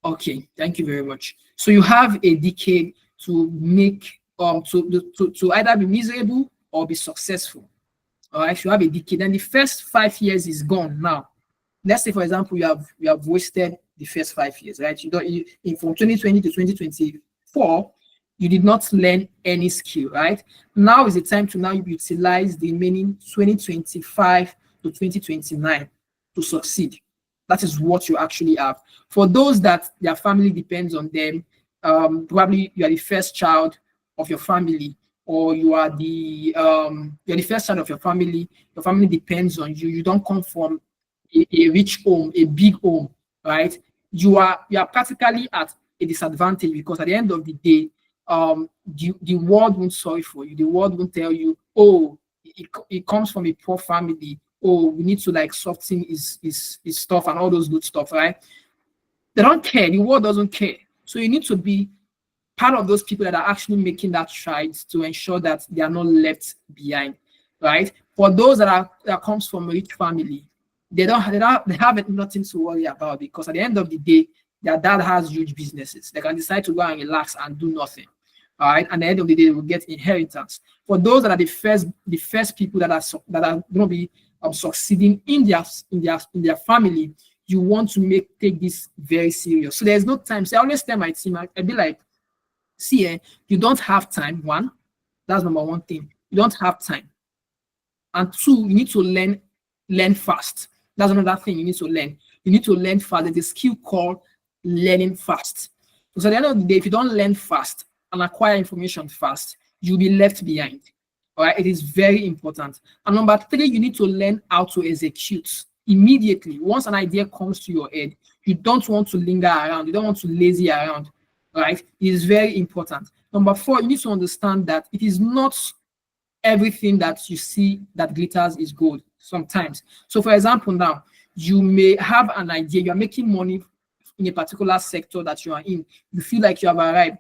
Okay, thank you very much. So you have a decade to make to either be miserable or be successful. All right, you have a decade, and the first 5 years is gone now. Let's say, for example, you have wasted the first 5 years, right? From 2020 to 2024, you did not learn any skill, right? Now is the time to now utilize the remaining 2025 to 2029 to succeed. That is what you actually have. For those that their family depends on them, probably you are the first child of your family, or you're the first child of your family depends on you. You don't come from a rich home, a big home, right? You are practically at a disadvantage, because at the end of the day, the world won't sorry for you. The world won't tell you, oh, it comes from a poor family. Oh, we need to soften his stuff and all those good stuff, right? They don't care. The world doesn't care. So you need to be part of those people that are actually making that strides to ensure that they are not left behind, right? For those that comes from a rich family, they have nothing to worry about, because at the end of the day, their dad has huge businesses. They can decide to go and relax and do nothing. All right. And at the end of the day, they will get inheritance. For those that are the first people that are going to be succeeding in their family, you want to take this very serious. So there's no time. So I always tell my team, I'd be like, see, you don't have time. One, that's number one thing. You don't have time. And two, you need to learn fast. That's another thing you need to learn. You need to learn fast. There's a skill called learning fast. So at the end of the day, if you don't learn fast and acquire information fast, you'll be left behind. All right, it is very important. And number three, you need to learn how to execute immediately. Once an idea comes to your head, you don't want to linger around. You don't want to lazy around. All right, it is very important. Number four, you need to understand that it is not everything that you see that glitters is gold sometimes. So for example, now you may have an idea, you're making money in a particular sector that you are in. You feel like you have arrived,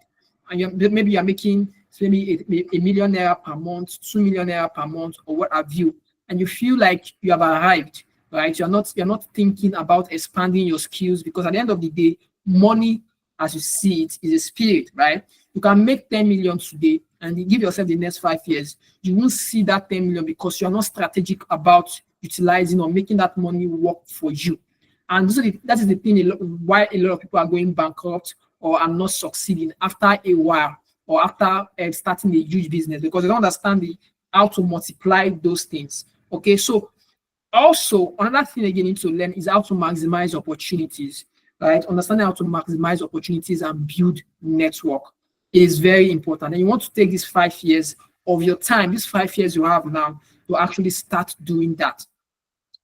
and maybe you're making maybe a million naira per month, 2 million naira per month, or what have you, and you feel like you have arrived, right? You're not thinking about expanding your skills, because at the end of the day, money, as you see it, is a spirit, right? You can make 10 million today and you give yourself the next 5 years. You won't see that 10 million because you're not strategic about utilizing or making that money work for you. And that is the thing why a lot of people are going bankrupt or are not succeeding after a while, or after starting a huge business, because they don't understand how to multiply those things. Okay, so also another thing again you need to learn is how to maximize opportunities, right? Understanding how to maximize opportunities and build network is very important. And you want to take these 5 years of your time, these 5 years you have now, to actually start doing that.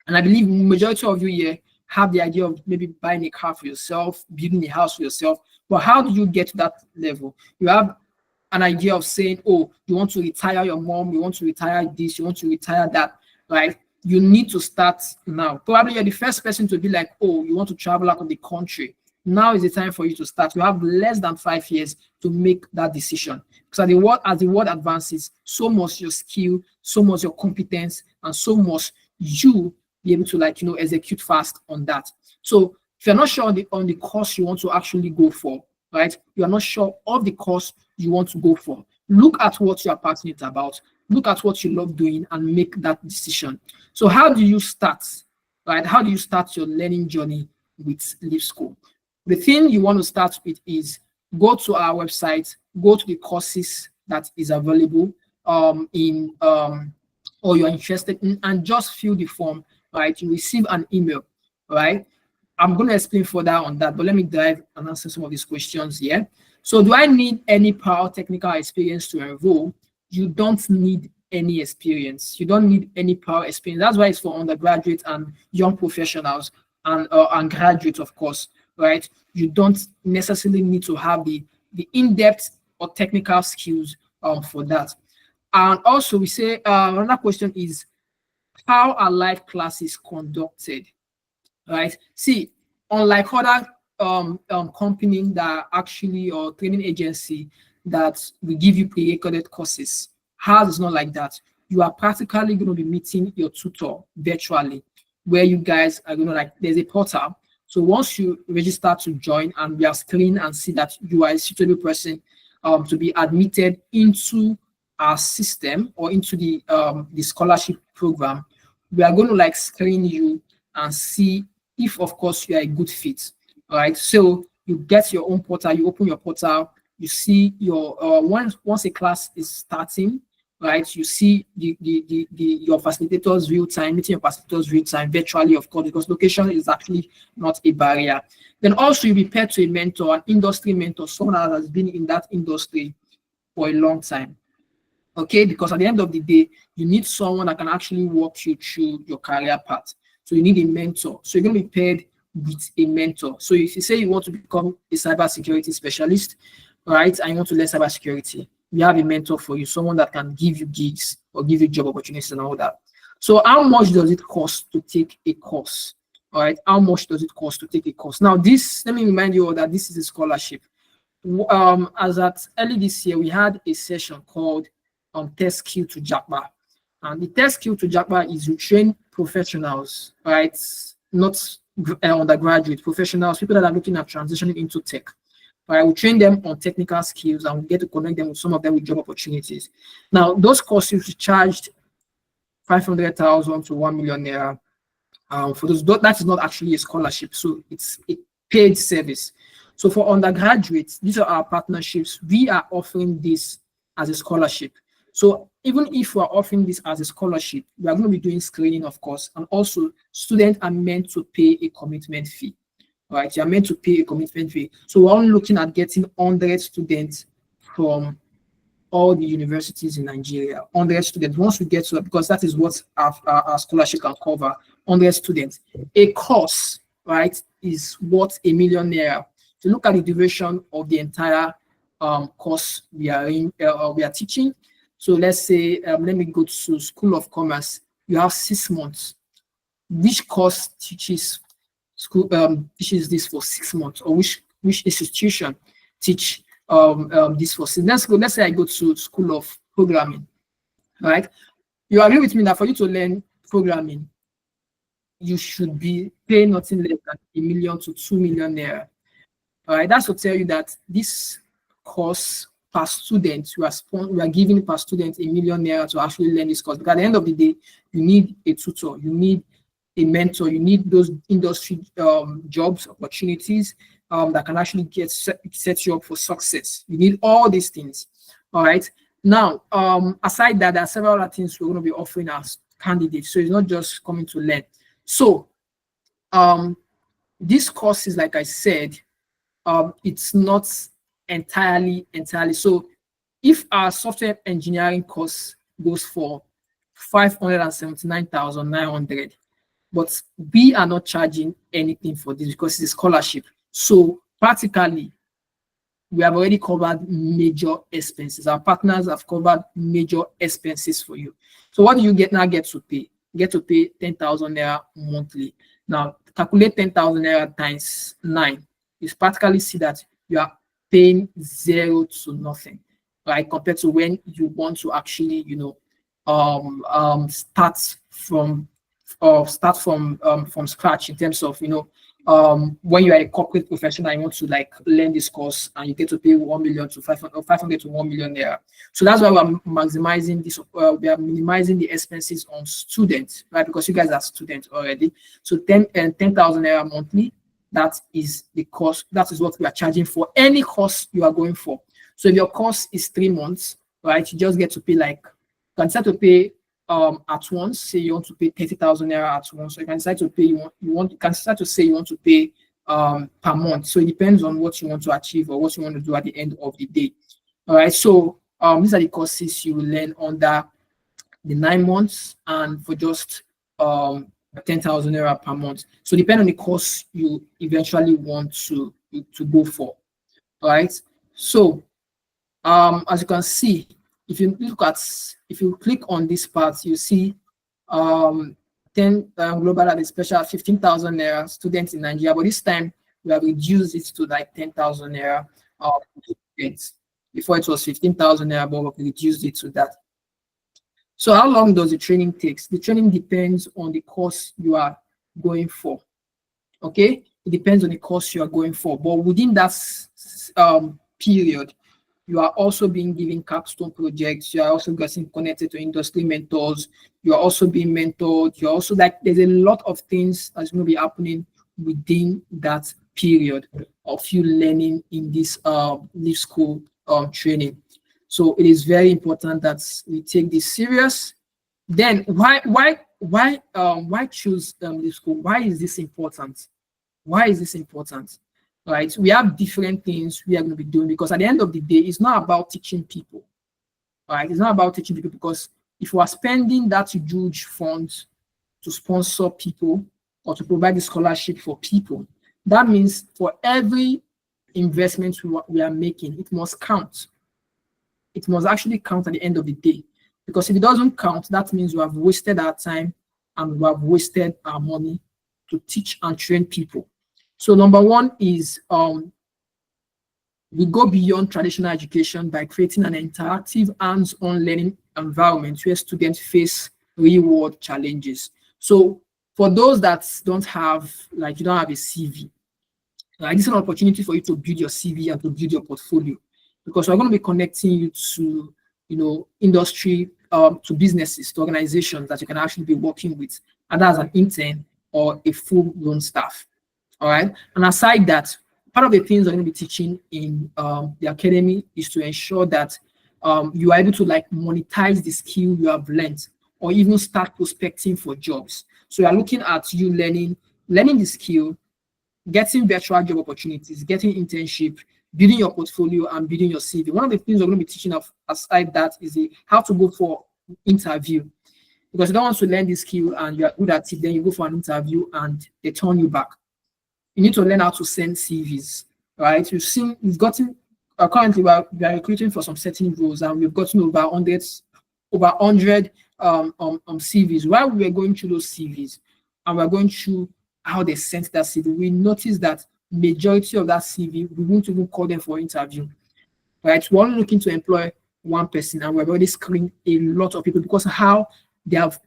And I believe majority of you here have the idea of maybe buying a car for yourself, building a house for yourself. But how do you get to that level? You have an idea of saying, oh, you want to retire your mom, you want to retire this, you want to retire that, right? You need to start now. Probably you're the first person to be like, oh, you want to travel out of the country. Now is the time for you to start. You have less than 5 years to make that decision. Because as the world advances, so must your skill, so must your competence, and so must you be able to execute fast on that. So if you're not sure on the course you want to actually go for, right? You are not sure of the course you want to go for. Look at what you are passionate about. Look at what you love doing and make that decision. So how do you start, right? How do you start your learning journey with LeapSchool? The thing you want to start with is go to our website, go to the courses that is available or you're interested in, and just fill the form, right? You receive an email, right? I'm going to explain further on that, but let me dive and answer some of these questions here. So do I need any prior technical experience to enroll? You don't need any experience. You don't need any prior experience. That's why it's for undergraduate and young professionals and graduates, of course, right? You don't necessarily need to have the in-depth or technical skills for that. And also we say another question is, how are live classes conducted? Right? See, unlike other companies that actually, or training agency that will give you pre-recorded courses, ours is not like that. You are practically going to be meeting your tutor virtually, where you guys are going to there's a portal. So once you register to join and we are screened and see that you are a suitable person to be admitted into our system or into the scholarship program, we are going to screen you and see if, of course, you are a good fit. All right. So you get your own portal, you open your portal, you see your once a class is starting, right? You see your facilitators real time, meeting your facilitators real time virtually, of course, because location is actually not a barrier. Then also you be paired to a mentor, an industry mentor, someone that has been in that industry for a long time. Okay, because at the end of the day, you need someone that can actually walk you through your career path. So you need a mentor. So you're going to be paired with a mentor. So if you say you want to become a cybersecurity specialist, right, and you want to learn cybersecurity, we have a mentor for you, someone that can give you gigs or give you job opportunities and all that. So how much does it cost to take a course? All right, how much does it cost to take a course? Now, let me remind you all that this is a scholarship. As at early this year, we had a session called Test Skill to Jackpot. And the Test Skill to Jackpot is you train professionals, right? Not undergraduate professionals, people that are looking at transitioning into tech. Right, we train them on technical skills and we get to connect them with some of them with job opportunities. Now, those courses charged 500,000 to 1 million naira. For those, that is not actually a scholarship, so it's a paid service. So for undergraduates, these are our partnerships. We are offering this as a scholarship. So even if we are offering this as a scholarship, we are going to be doing screening, of course, and also students are meant to pay a commitment fee. Right, you are meant to pay a commitment fee. So we're only looking at getting 100 students from all the universities in Nigeria. 100 students. Once we get to that, because that is what our scholarship can cover, 100 students. A course, right, is worth 1 million naira. To look at the duration of the entire course we are teaching. So let's say, let me go to School of Commerce. You have 6 months. Which course teaches this for 6 months, or which institution teach this for 6 months? Let's say I go to School of Programming, right? You agree with me that for you to learn programming, you should be paying nothing less than 1 million to 2 million naira. All right, that's to tell you that this course per student, we are giving per student 1 million naira to actually learn this course. Because at the end of the day, you need a tutor, you need a mentor, you need those industry jobs, opportunities that can actually set you up for success. You need all these things. All right. Now, aside that, there are several other things we're going to be offering as candidates. So it's not just coming to learn. So this course is, like I said, it's not entirely. So if our software engineering course goes for 579,900, but we are not charging anything for this because it's a scholarship. So practically, we have already covered major expenses. Our partners have covered major expenses for you. So what do you get to pay? You get to pay 10,000 naira monthly. Now, calculate 10,000 naira times 9. You practically see that you are paying 0 to nothing, right? Compared to when you want to actually, start from scratch in terms of, when you are a corporate professional, you want to learn this course and you get to pay 1 million to 500 to 1 million naira. So that's why we're maximizing this. We are minimizing the expenses on students, right? Because you guys are students already. So 10,000 naira monthly. That is the cost. That is what we are charging for any course you are going for. So if your course is 3 months, right, you just get to pay you can start to pay at once. Say you want to pay 30,000 naira at once. So you can decide to pay. You can start to say you want to pay per month. So it depends on what you want to achieve or what you want to do at the end of the day. All right. So these are the courses you will learn under the 9 months and for just 10,000 naira per month. So depending on the course you eventually want to go for. All right. So as you can see, if you click on this part, you see 10 global and special 15,000 naira students in Nigeria, but this time we have reduced it to 10,000 naira students. Before it was 15,000 naira, but we reduced it to that. So how long does the training take? The training depends on the course you are going for. Okay, it depends on the course you are going for, but within that period, you are also being given capstone projects. You are also getting connected to industry mentors. You are also being mentored. You're also there's a lot of things that's going to be happening within that period of you learning in this LeapSchool training. So it is very important that we take this serious. Then why choose LeapSchool? Why is this important? Why is this important? Right, we have different things we are going to be doing because at the end of the day, it's not about teaching people. Right, it's not about teaching people because if we are spending that huge funds to sponsor people or to provide the scholarship for people, that means for every investment we are making, it must count. It must actually count at the end of the day, because if it doesn't count, that means we have wasted our time and we have wasted our money to teach and train people. So number one is we go beyond traditional education by creating an interactive hands-on learning environment where students face real-world challenges. So for those that don't have, like, you don't have a CV, this is an opportunity for you to build your CV and to build your portfolio, because we're going to be connecting you to, industry, to businesses, to organizations that you can actually be working with, either as an intern or a full-blown staff. All right. And aside that, part of the things I'm going to be teaching in the academy is to ensure that you are able to like monetize the skill you have learned, or even start prospecting for jobs. So we are looking at you learning the skill, getting virtual job opportunities, getting internship, building your portfolio, and building your CV. One of the things we're going to be teaching aside that is how to go for interview, because you don't want to learn this skill and you're good at it, then you go for an interview and they turn you back. You need to learn how to send CVs, right? You've gotten, currently we are recruiting for some certain roles, and we've gotten over 100 CVs. While we were going through those CVs and we're going through how they sent that CV, we noticed that majority of that CV, we won't even call them for interview, right? We're only looking to employ one person, and we've already screened a lot of people because of how they put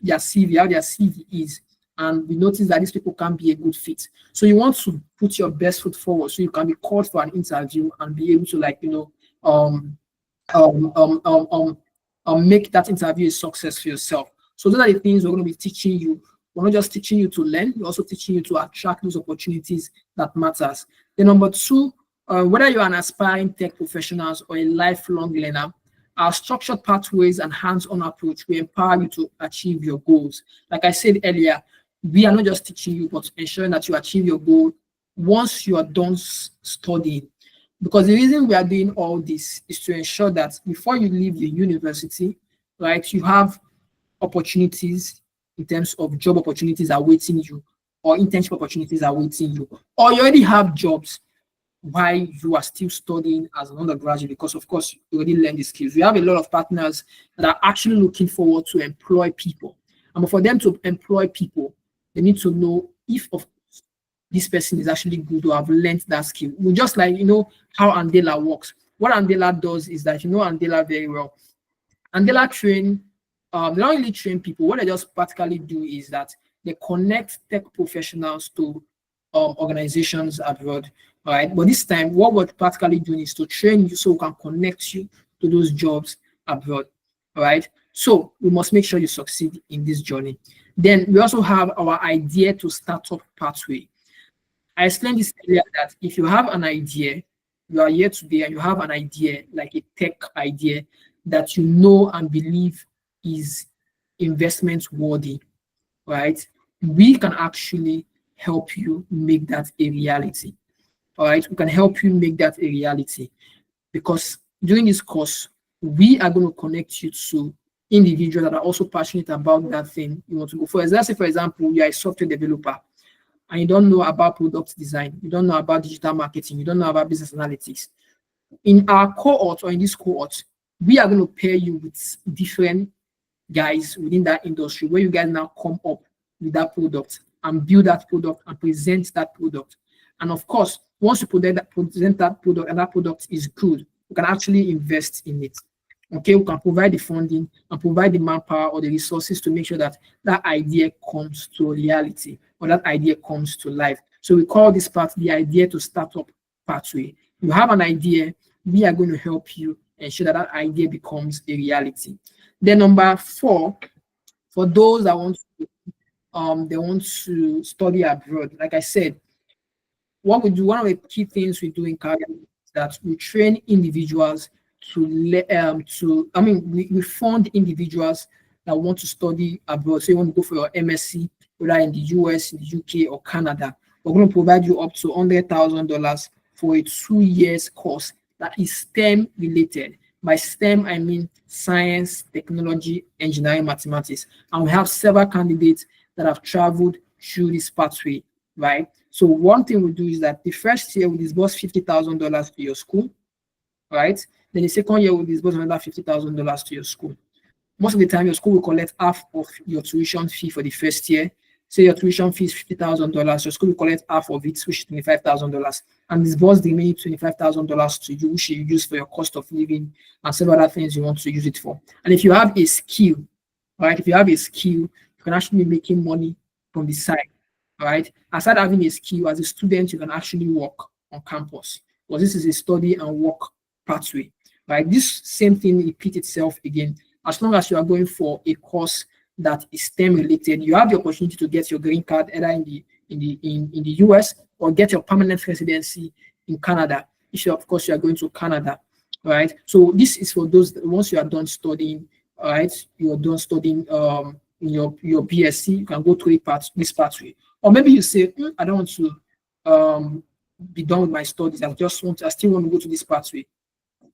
their CV, how their CV is, and we notice that these people can be a good fit. So you want to put your best foot forward so you can be called for an interview and be able to, like, make that interview a success for yourself. So those are the things we're going to be teaching you. We're not just teaching you to learn, we're also teaching you to attract those opportunities that matters. Then number two, whether you're an aspiring tech professional or a lifelong learner, our structured pathways and hands-on approach will empower you to achieve your goals. Like I said earlier, we are not just teaching you, but ensuring that you achieve your goal once you are done studying. Because the reason we are doing all this is to ensure that before you leave the university, right, you have opportunities in terms of job opportunities awaiting you, or internship opportunities awaiting you, or you already have jobs while you are still studying as an undergraduate, because of course you already learned the skills. We have a lot of partners that are actually looking forward to employ people. And for them to employ people, they need to know if this person is actually good or have learned that skill. Well, just like how Andela works. What Andela does is that Andela very well. Andela train, they don't really train people. What they just practically do is that they connect tech professionals to organizations abroad. All right. But this time, what we're practically doing is to train you so we can connect you to those jobs abroad. All right. So we must make sure you succeed in this journey. Then we also have our idea to startup pathway. I explained this earlier that if you have an idea, you are here today and you have an idea, like a tech idea that you know and believe is investment worthy, right? We can actually help you make that a reality. All right, we can help you make that a reality, because during this course, we are going to connect you to individuals that are also passionate about that thing you want to go for. Let's say, for example, you are a software developer and you don't know about product design, you don't know about digital marketing, you don't know about business analytics. In our cohort, or in this cohort, we are going to pair you with different guys within that industry, where you guys now come up with that product and build that product and present that product. And of course, once you present that product and that product is good, we can actually invest in it. Okay, we can provide the funding and provide the manpower or the resources to make sure that that idea comes to reality, or that idea comes to life. So we call this part the idea to startup pathway. You have an idea, we are going to help you ensure that that idea becomes a reality. Then number 4, for those that want to study abroad, like I said, what we do, one of the key things we do in Career is that we train individuals we fund individuals that want to study abroad. So you want to go for your MSc, whether in the US, in the UK, or Canada. We're going to provide you up to $100,000 for a 2 years course that is STEM related. By STEM, I mean science, technology, engineering, mathematics. And we have several candidates that have traveled through this pathway, right? So one thing we do is that the first year we disburse $50,000 to your school, right? Then the second year we disburse another $50,000 to your school. Most of the time, your school will collect half of your tuition fee for the first year. Say your tuition fee is $50,000, your school will collect half of it, which is $25,000, and disburse the remaining $25,000 to you, which you use for your cost of living and several other things you want to use it for. And if you have a skill, right? If you have a skill, can actually be making money from the side. All right. Aside having a skill as a student, you can actually work on campus because this is a study and work pathway. Right. This same thing repeats itself again. As long as you are going for a course that is STEM related, you have the opportunity to get your green card either in the US or get your permanent residency in Canada. If you, of course, you are going to Canada, right? So this is for those once you are done studying, all right, you are done studying in your BSc, you can go through this pathway. Or maybe you say, I don't want to be done with my studies. I still want to go to this pathway.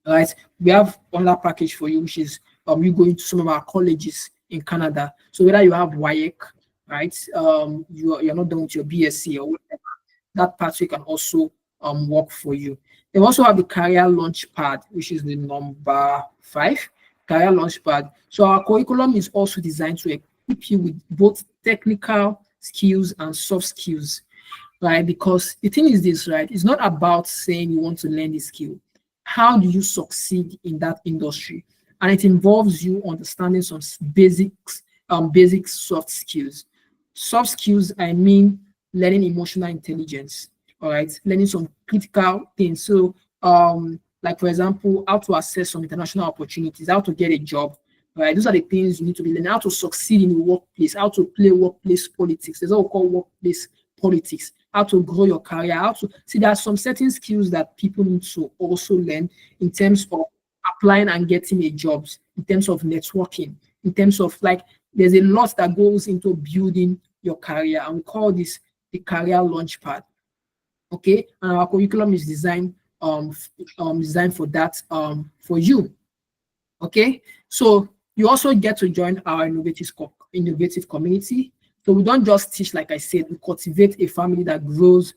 All right, we have another package for you, which is you going to some of our colleges in Canada. So whether you have WAEC, right, you're not done with your BSc or whatever, that pathway can also work for you. They also have the career launch pad, which is the number 5 career launch pad. So our curriculum is also designed to equip you with both technical skills and soft skills, right? Because the thing is this, right? It's not about saying you want to learn the skill. How do you succeed in that industry? And it involves you understanding some basic soft skills. Soft skills, I mean learning emotional intelligence, all right, learning some critical things. So, like for example, how to assess some international opportunities, how to get a job, right? Those are the things you need to be learning. How to succeed in the workplace, how to play workplace politics. There's what we call workplace politics. How to grow your career. How to see there are some certain skills that people need to also learn in terms of applying and getting a jobs, in terms of networking, in terms of like there's a lot that goes into building your career, and we call this the career launchpad. Okay, and our curriculum is designed for that for you. Okay, so you also get to join our innovative community. So we don't just teach, like I said, we cultivate a family that grows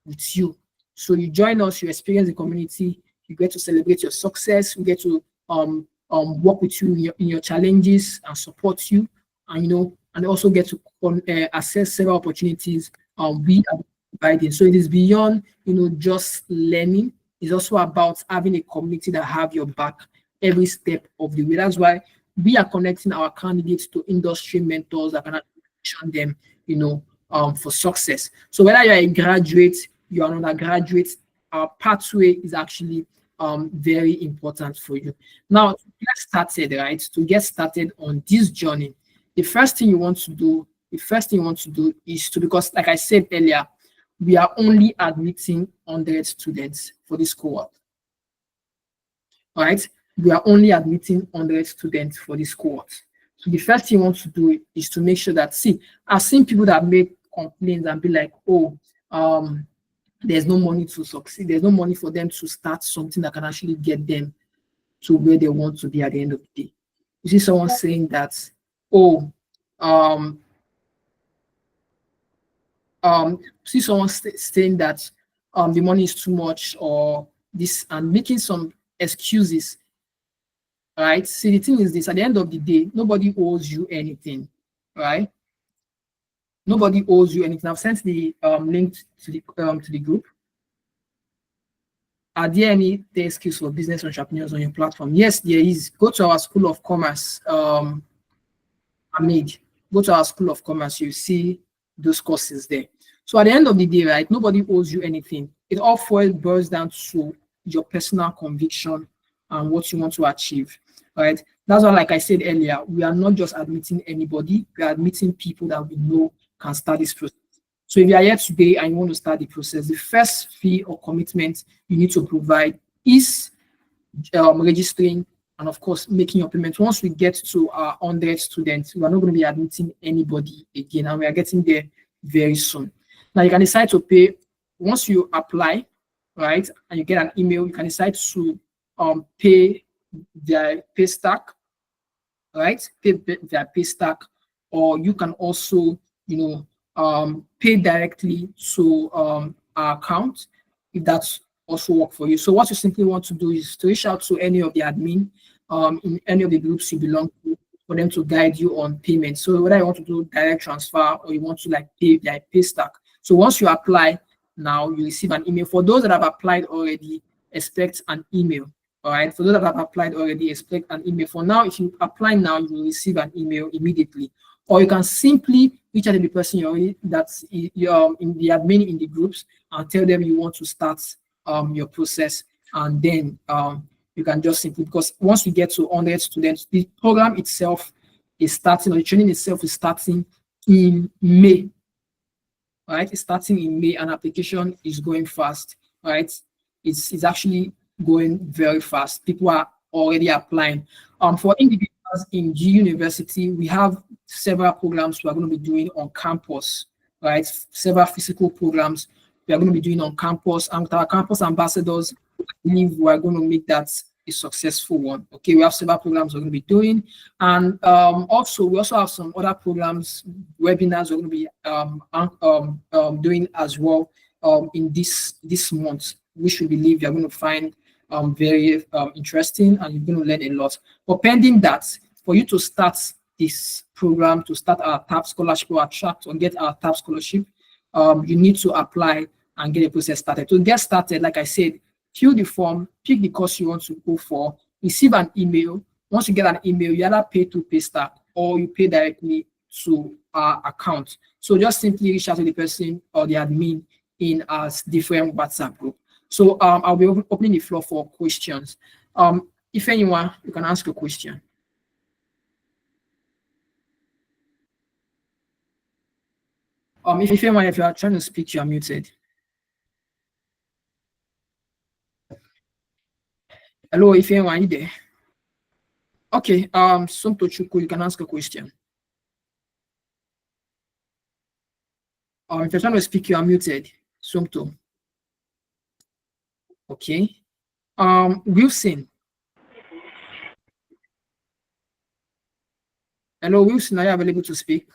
with you. So you join us, you experience the community, you get to celebrate your success, we get to work with you in your challenges and support you, and and also get to assess several opportunities we are providing. So it is beyond just learning. It's also about having a community that have your back every step of the way. That's why we are connecting our candidates to industry mentors that can position them, for success. So whether you're a graduate, you're an undergraduate, our pathway is actually very important for you. Now, to get started, right? To get started on this journey, the first thing you want to do is to, because like I said earlier, we are only admitting 100 students for this cohort. All right, we are only admitting 100 students for this cohort. So the first thing you want to do is to make sure that, I've seen people that make complaints and be like, oh, there's no money to succeed. There's no money for them to start something that can actually get them to where they want to be at the end of the day. You see someone saying that, oh, see someone saying that the money is too much or this, and making some excuses. Right? See, the thing is this: at the end of the day, nobody owes you anything, right? Nobody owes you anything. I've sent the link to the group. Are there any skills for business entrepreneurs on your platform? Yes, there is. Go to our School of Commerce, Ahmed. Go to our School of Commerce. You see those courses there. So at the end of the day, right, nobody owes you anything. It all boils down to your personal conviction and what you want to achieve. Right? That's why, like I said earlier, we are not just admitting anybody, we are admitting people that we know can start this process. So if you are here today and you want to start the process, the first fee or commitment you need to provide is registering and, of course, making your payment. Once we get to our 100 students, we are not going to be admitting anybody again, and we are getting there very soon. Now, you can decide to pay once you apply, right, and you get an email. You can decide to pay their pay stack, right? Pay their pay stack, or you can also, pay directly to our account if that's also work for you. So what you simply want to do is to reach out to any of the admin in any of the groups you belong to for them to guide you on payment. So whether you want to do direct transfer or you want to pay their pay stack. So once you apply now, you receive an email. For those that have applied already, expect an email. All right. For those that have applied already, expect an email. For now, if you apply now, you will receive an email immediately. Or you can simply reach out to the person that's in the admin in the groups and tell them you want to start your process, and then you can just simply, because once we get to 100 students, the program itself is starting, or the training itself is starting in May, right? It's starting in May, and application is going fast, right? It's actually going very fast. People are already applying. For individuals in G University, we have several programs we are going to be doing on campus, right? Several physical programs we are going to be doing on campus, and with our campus ambassadors, I believe we are going to make that a successful one. Okay, we have several programs we're going to be doing, and also we also have some other programs, webinars we're going to be doing as well in this month, which we believe you're going to find very interesting, and you're going to learn a lot. But pending that, for you to start this program, to start our TAP scholarship or attract or get our TAP scholarship, you need to apply and get a process started. To get started, like I said, fill the form, pick the course you want to go for, receive an email. Once you get an email, you either pay through Paystack or you pay directly to our account. So just simply reach out to the person or the admin in our different WhatsApp group. So I'll be opening the floor for questions. If anyone, you can ask a question. If anyone, if you are trying to speak, you are muted. Hello, if anyone, are you there? Okay, Somto Chuku, you can ask a question. If you're trying to speak, you are muted. Somto. Okay. Wilson. Hello, Wilson, are you available to speak?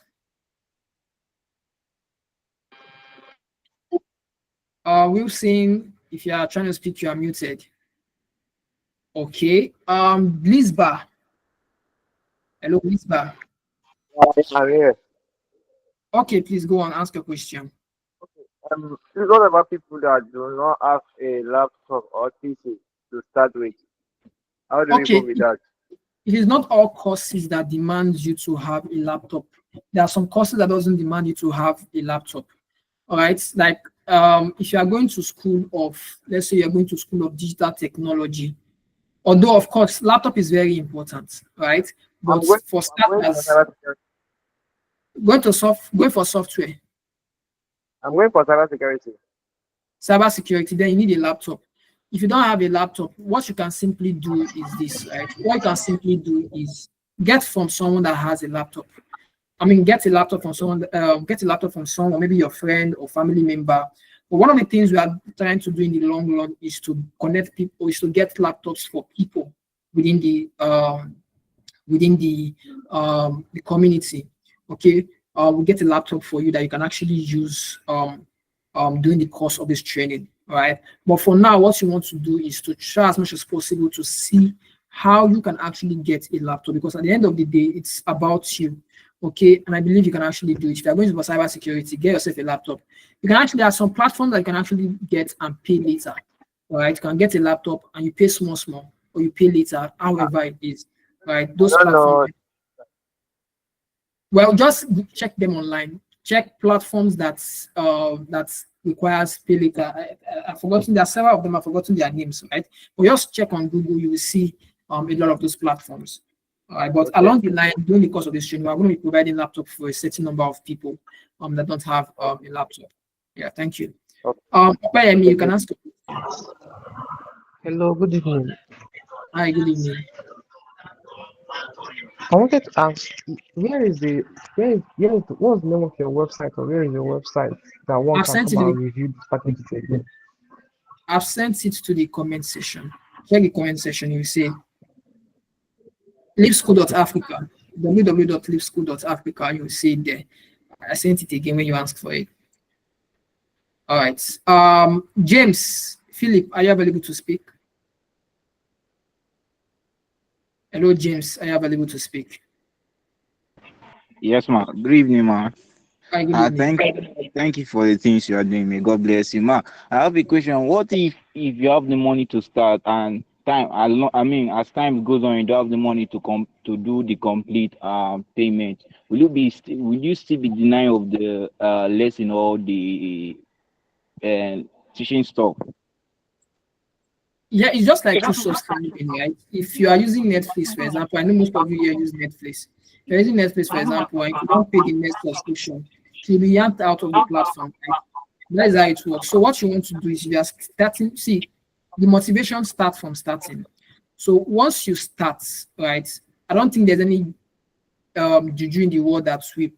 Wilson, if you are trying to speak, you are muted. Okay. Lisba. Hello, Lisba. I'm here. Okay, please go on, ask a question. It's all about people that do not have a laptop or PC to start with. How do we go Okay, with that? it is not all courses that demand you to have a laptop. There are some courses that doesn't demand you to have a laptop. All right, like if you are going to school of, let's say you're going to school of digital technology, although of course laptop is very important, right? I'm But going. for I'm going for starters, cybersecurity. going for software, I'm going for cybersecurity. cybersecurity, then you need a laptop. If you don't have a laptop, what you can simply do is this, right? What you can simply do is get from someone that has a laptop. I mean, get a laptop from someone, maybe your friend or family member. But one of the things we are trying to do in the long run is to connect people, is to get laptops for people within the community. Okay, we'll get a laptop for you that you can actually use during the course of this training. All right, but for now, what you want to do is to try as much as possible to see how you can actually get a laptop, because at the end of the day, it's about you. Okay, and I believe you can actually do it. If you're going for cybersecurity, get yourself a laptop. You can actually have some platforms that you can actually get and pay later. All right, you can get a laptop and you pay small, or you pay later, however it is. Right, I those don't platforms. know. Well, just check them online. Check platforms that requires pay later. I've forgotten. There are several of them. I've forgotten their names. Right, but just check on Google. You will see a lot of those platforms. All right, but Okay. along the line, during the course of this training, we're going to be providing laptop for a certain number of people that don't have a laptop. Yeah, thank you. Okay. Opeyemi, you can ask. Hello, good evening. Hi, good evening. I wanted to ask, what's the name of your website, or where is your website that one I've can sent come it to the and review this package again? I've sent it to the comment section. Check the comment section. You see Okay. LeapSchool.Africa, www.leapschool.africa. You will see it there. I sent it again when you ask for it. All right. James, Philip, are you available to speak? Hello, James. Are you available to speak? Yes, ma. Good evening, ma. Hi, good evening. Thank you for the things you are doing. May God bless you, ma. I have a question. What if you have the money to start and as time goes on, you don't have the money to do the complete payment. Will you still be denying of the lesson or the teaching stuff? Yeah, it's just like through subscribing, right? If you are using Netflix, for example, I know most of you here use Netflix. If you're using Netflix, for example, and if you don't pay the next subscription, you'll be yanked out of the platform, right? That is how it works. So what you want to do is you are starting, see, the motivation starts from starting. So once you start, right, I don't think there's any juju in the world that will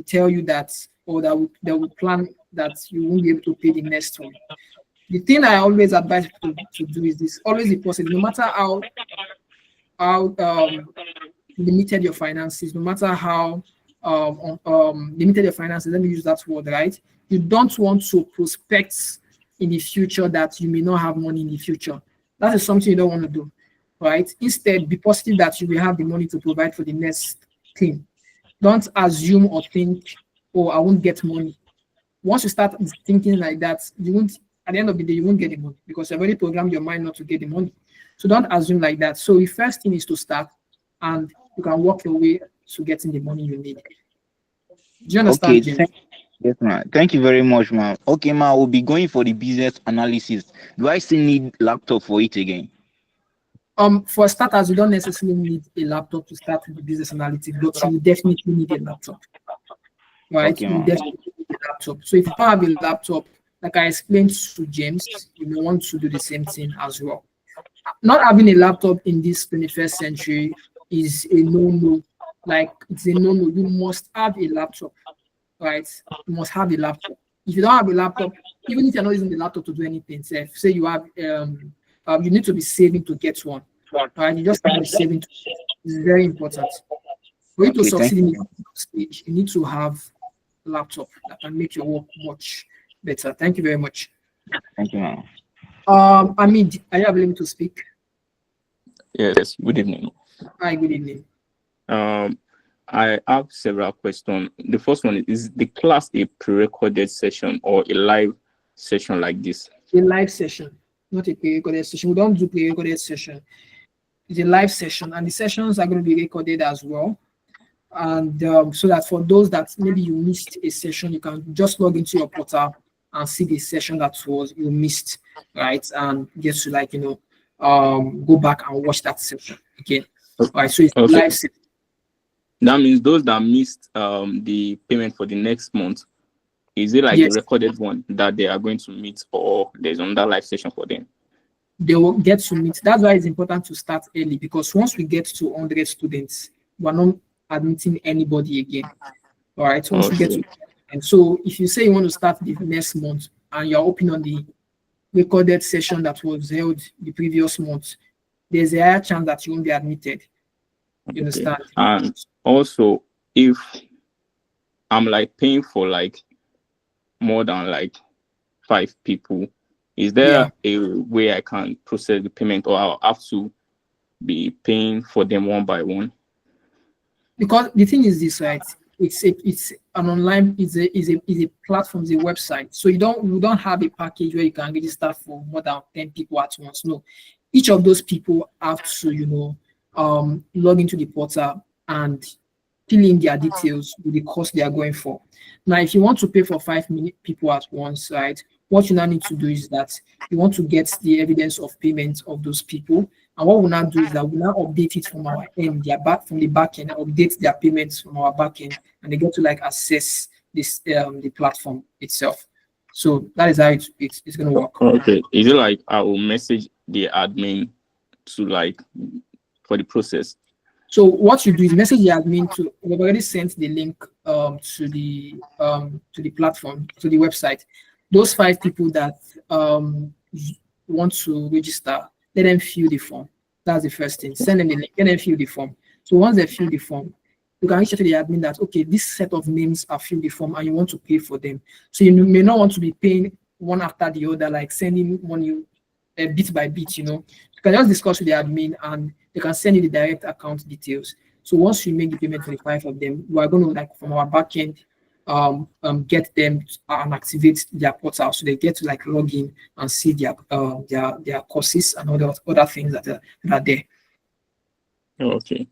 tell you that, or that will plan that you won't be able to pay the next one. The thing I always advise people to do is this: always be positive, no matter how limited your finances, no matter how limited your finances. Let me use that word, right? You don't want to prospect in the future that you may not have money in the future. That is something you don't want to do, right? Instead, be positive that you will have the money to provide for the next thing. Don't assume or think, oh, I won't get money. Once you start thinking like that, you won't, at the end of the day, you won't get the money because you've already programmed your mind not to get the money. So don't assume like that. So the first thing is to start, and you can work your way to getting the money you need. Do you understand, Okay, James? yes, man. Thank you very much, man. Okay, man, we'll be going for the business analysis. Do I still need laptop for it again? For starters, you don't necessarily need a laptop to start with the business analytics, but you will definitely need a laptop, right? Okay, You will man. definitely need a laptop. So if you don't have a laptop, like I explained to James, you may want to do the same thing as well. Not having a laptop in this 21st century is a no-no. Like, it's a no-no. You must have a laptop, right? You must have a laptop. If you don't have a laptop, even if you're not using the laptop to do anything, say you have, you need to be saving to get one, right? You just need to be saving. It's very important. For you to Okay, thank succeed in you. this stage, you need to have a laptop that can make your work much better. Thank you very much. Thank you, man. I mean, are you able to speak? Yes, good evening. Hi, good evening. I have several questions. The first one is the class a pre-recorded session or a live session like this? A live session, not a pre-recorded session. We don't do pre-recorded session. It's a live session, and the sessions are going to be recorded as well. And so that for those that maybe you missed a session, you can just log into your portal and see the session that was you missed, right? And get to go back and watch that session again. All right, so it's a Okay. live session. That means those that missed the payment for the next month, is it like a Yes, recorded one that they are going to meet, or there's another live session for them? they will get to meet. That's why it's important to start early, because once we get to 100 students, we're not admitting anybody again. All right, once we get to, Okay. and so if you say you want to start the next month and you're open on the recorded session that was held the previous month, there's a higher chance that you won't be admitted. You Okay. understand? And also, if I'm like paying for like more than like 5 people, is Yeah, there a way I can process the payment, or I'll have to be paying for them one by one? because the thing is this, right? It's an online, is a platform, is a website. So you don't have a package where you can register for more than 10 people at once. No, each of those people have to log into the portal and fill in their details with the cost they are going for. Now, if you want to pay for 5 people at once, right, what you now need to do is that you want to get the evidence of payment of those people. And what we'll now do is that we'll now update it from our end, from the back end, update their payments from our back end, and they get to access this the platform itself. So that is how it's going to work. Okay. Is it like I will message the admin to for the process? So what you do is message the admin to. We've already sent the link to the platform, to the website. Those 5 people that want to register, let them fill the form. That's the first thing. Send them the link. Let them fill the form. So once they fill the form, you can reach out to the admin that, okay, this set of names are filled the form and you want to pay for them. So you may not want to be paying one after the other, like sending money bit by bit. You can just discuss with the admin and they can send you the direct account details. So once you make the payment for the 5 of them, we are going to, from our back end, get them and activate their portal, so they get to like log in and see their courses and other things that are there. Okay.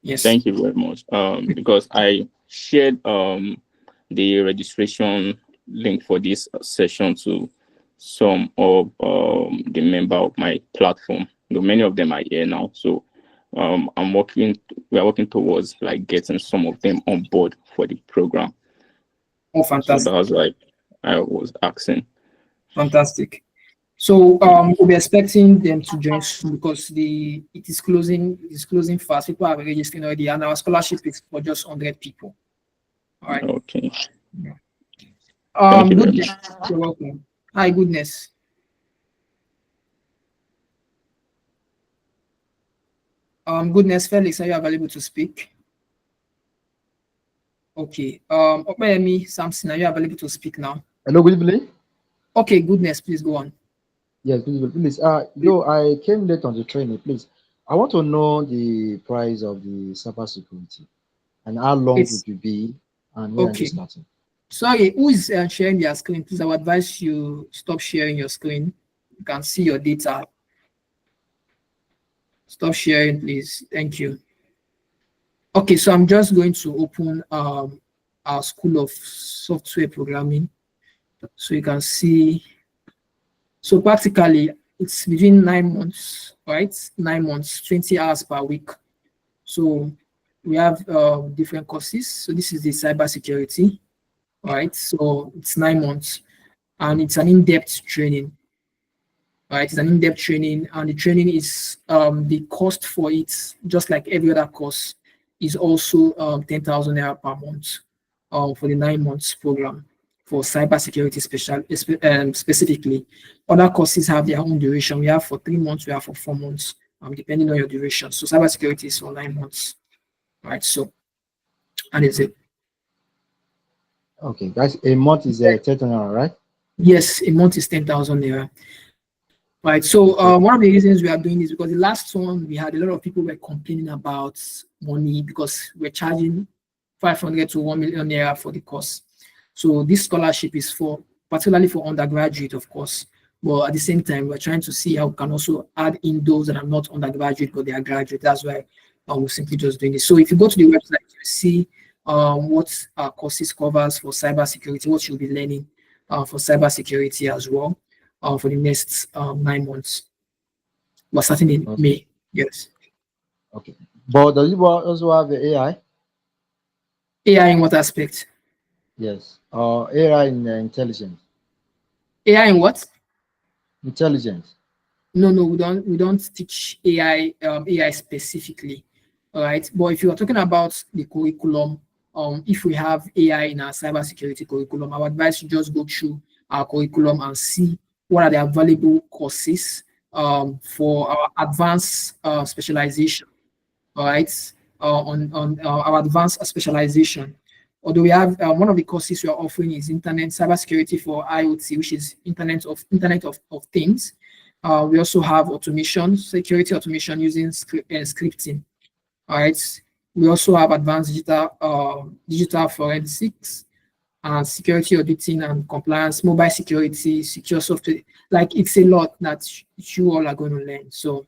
Yes. Thank you very much. Because I shared the registration link for this session to some of the member of my platform. Many of them are here now, so we are working towards like getting some of them on board for the program. Oh, So fantastic. that was like I was asking. Fantastic. So we'll be expecting them to join soon because it is closing fast. People are registering already, and our scholarship is for just 100 people. All right. Okay. Thank you very Goodness. much. You're welcome. Hi, Goodness. Goodness, Felix, are you available to speak? Okay. Opeyemi, Samson, are you available to speak now? Hello, good evening. Okay, Goodness, please go on. Yes, good evening. Please, though I came late on the training, please, I want to know the price of the cybersecurity and how long it will be and when are okay. you starting. Sorry, who is sharing their screen? Please, I would advise you stop sharing your screen. You can see your data. Stop sharing, please. Thank you. Okay, so I'm just going to open our School of Software Programming, so you can see. So practically, it's between 9 months, right? 9 months, 20 hours per week. So we have different courses. So this is the cybersecurity, right? So it's 9 months, and it's an in-depth training. Right, it's an in-depth training, and the training is the cost for it, just like every other course, is also 10,000 naira per month for the 9 months program for cybersecurity specifically. Other courses have their own duration. We have for 3 months, we have for 4 months, depending on your duration. So cybersecurity is for 9 months. Right, so and it's it. Okay, guys, a month is 10,000, right? Yes, a month is 10,000 naira. Right. So one of the reasons we are doing this because the last one we had a lot of people were complaining about money because we're charging 500 to 1 million naira for the course. So this scholarship is for particularly for undergraduate, of course. But at the same time, we're trying to see how we can also add in those that are not undergraduate but they are graduate. That's why we're simply just doing this. So if you go to the website, you see what our courses covers for cybersecurity, what you'll be learning for cybersecurity as well. For the next 9 months. We're starting in May. Yes. Okay. But does it also have the AI? AI in what aspect? Yes. AI in intelligence. AI in what? Intelligence. No, we don't teach AI specifically. All right. But if you are talking about the curriculum, if we have AI in our cybersecurity curriculum, I would advise you just go through our curriculum and see what are the available courses for our advanced specialization. All right, on our advanced specialization. Although we have one of the courses we are offering is Internet Cybersecurity for IoT, which is Internet of Things. We also have automation, security automation using scripting. All right. We also have advanced digital forensics and security auditing and compliance, mobile security, secure software. Like it's a lot that you all are going to learn. So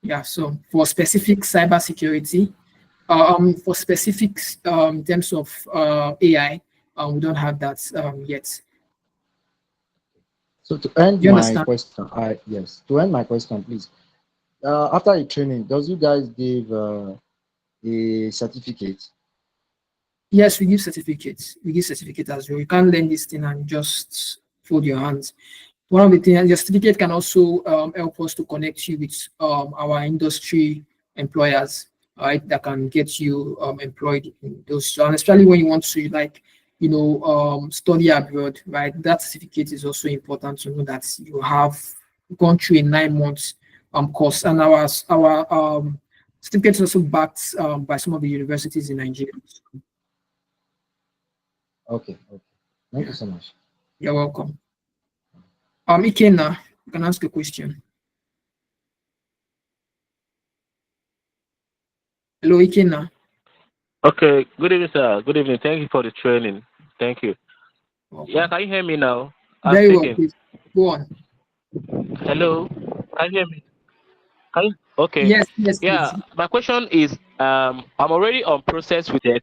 yeah, so for specific cybersecurity, for specifics in terms of AI, we don't have that yet. So to end You my understand? question, yes, to end my question, please. After a training, does you guys give a certificate? Yes, we give certificates. We give certificates as well. You can't learn this thing and just fold your hands. One of the things, your certificate can also help us to connect you with our industry employers, right? That can get you employed in those, and especially when you want to like, study abroad, right? That certificate is also important to know that you have gone through a 9 months course, and our certificate is also backed by some of the universities in Nigeria. Okay. Thank you so much. You're welcome. Ikenna, you can ask a question. Hello, Ikenna. Okay, good evening, sir. Good evening. Thank you for the training. Thank you. Welcome. Yeah, can you hear me now? I'm Very well, speaking. please. Go on. Hello, can you hear me? Can you? Okay. Yes, yes, Yeah, please. my question is, I'm already on process with it.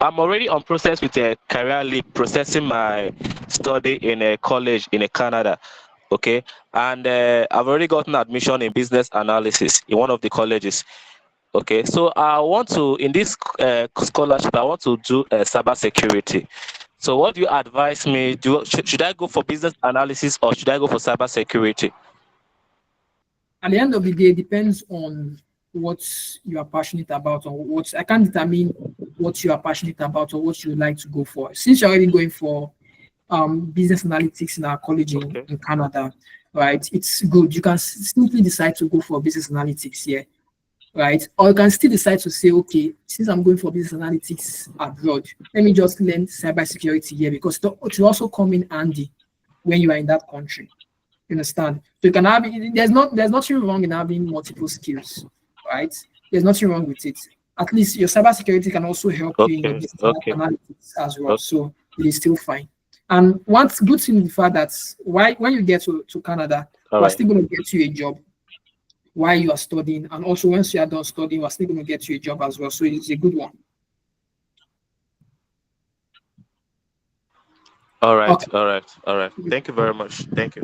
I'm already on process with a career leap, processing my study in a college in Canada. Okay, and I've already gotten admission in business analysis in one of the colleges. Okay, so I want to, in this scholarship, I want to do cyber security. So what do you advise me? Should I go for business analysis or should I go for cyber security? At the end of the day, it depends on what you are passionate about, or what I can't determine what you are passionate about or what you would like to go for. Since you're already going for business analytics in our college Okay. in Canada, right? It's good. You can simply decide to go for business analytics here, right? Or you can still decide to say, okay, since I'm going for business analytics abroad, let me just learn cybersecurity here because it will also come in handy when you are in that country. You understand? So you can have there's nothing wrong in having multiple skills, right? There's nothing wrong with it. At least your cybersecurity can also help you in your Okay. business Okay. analytics as well. Okay. So it is still fine. And one good thing is the fact that when you get to Canada, All we're right. still going to get you a job while you are studying. And also once you are done studying, we're still going to get you a job as well. So it's a good one. All right. Okay. All right. All right. Thank you very much. Thank you.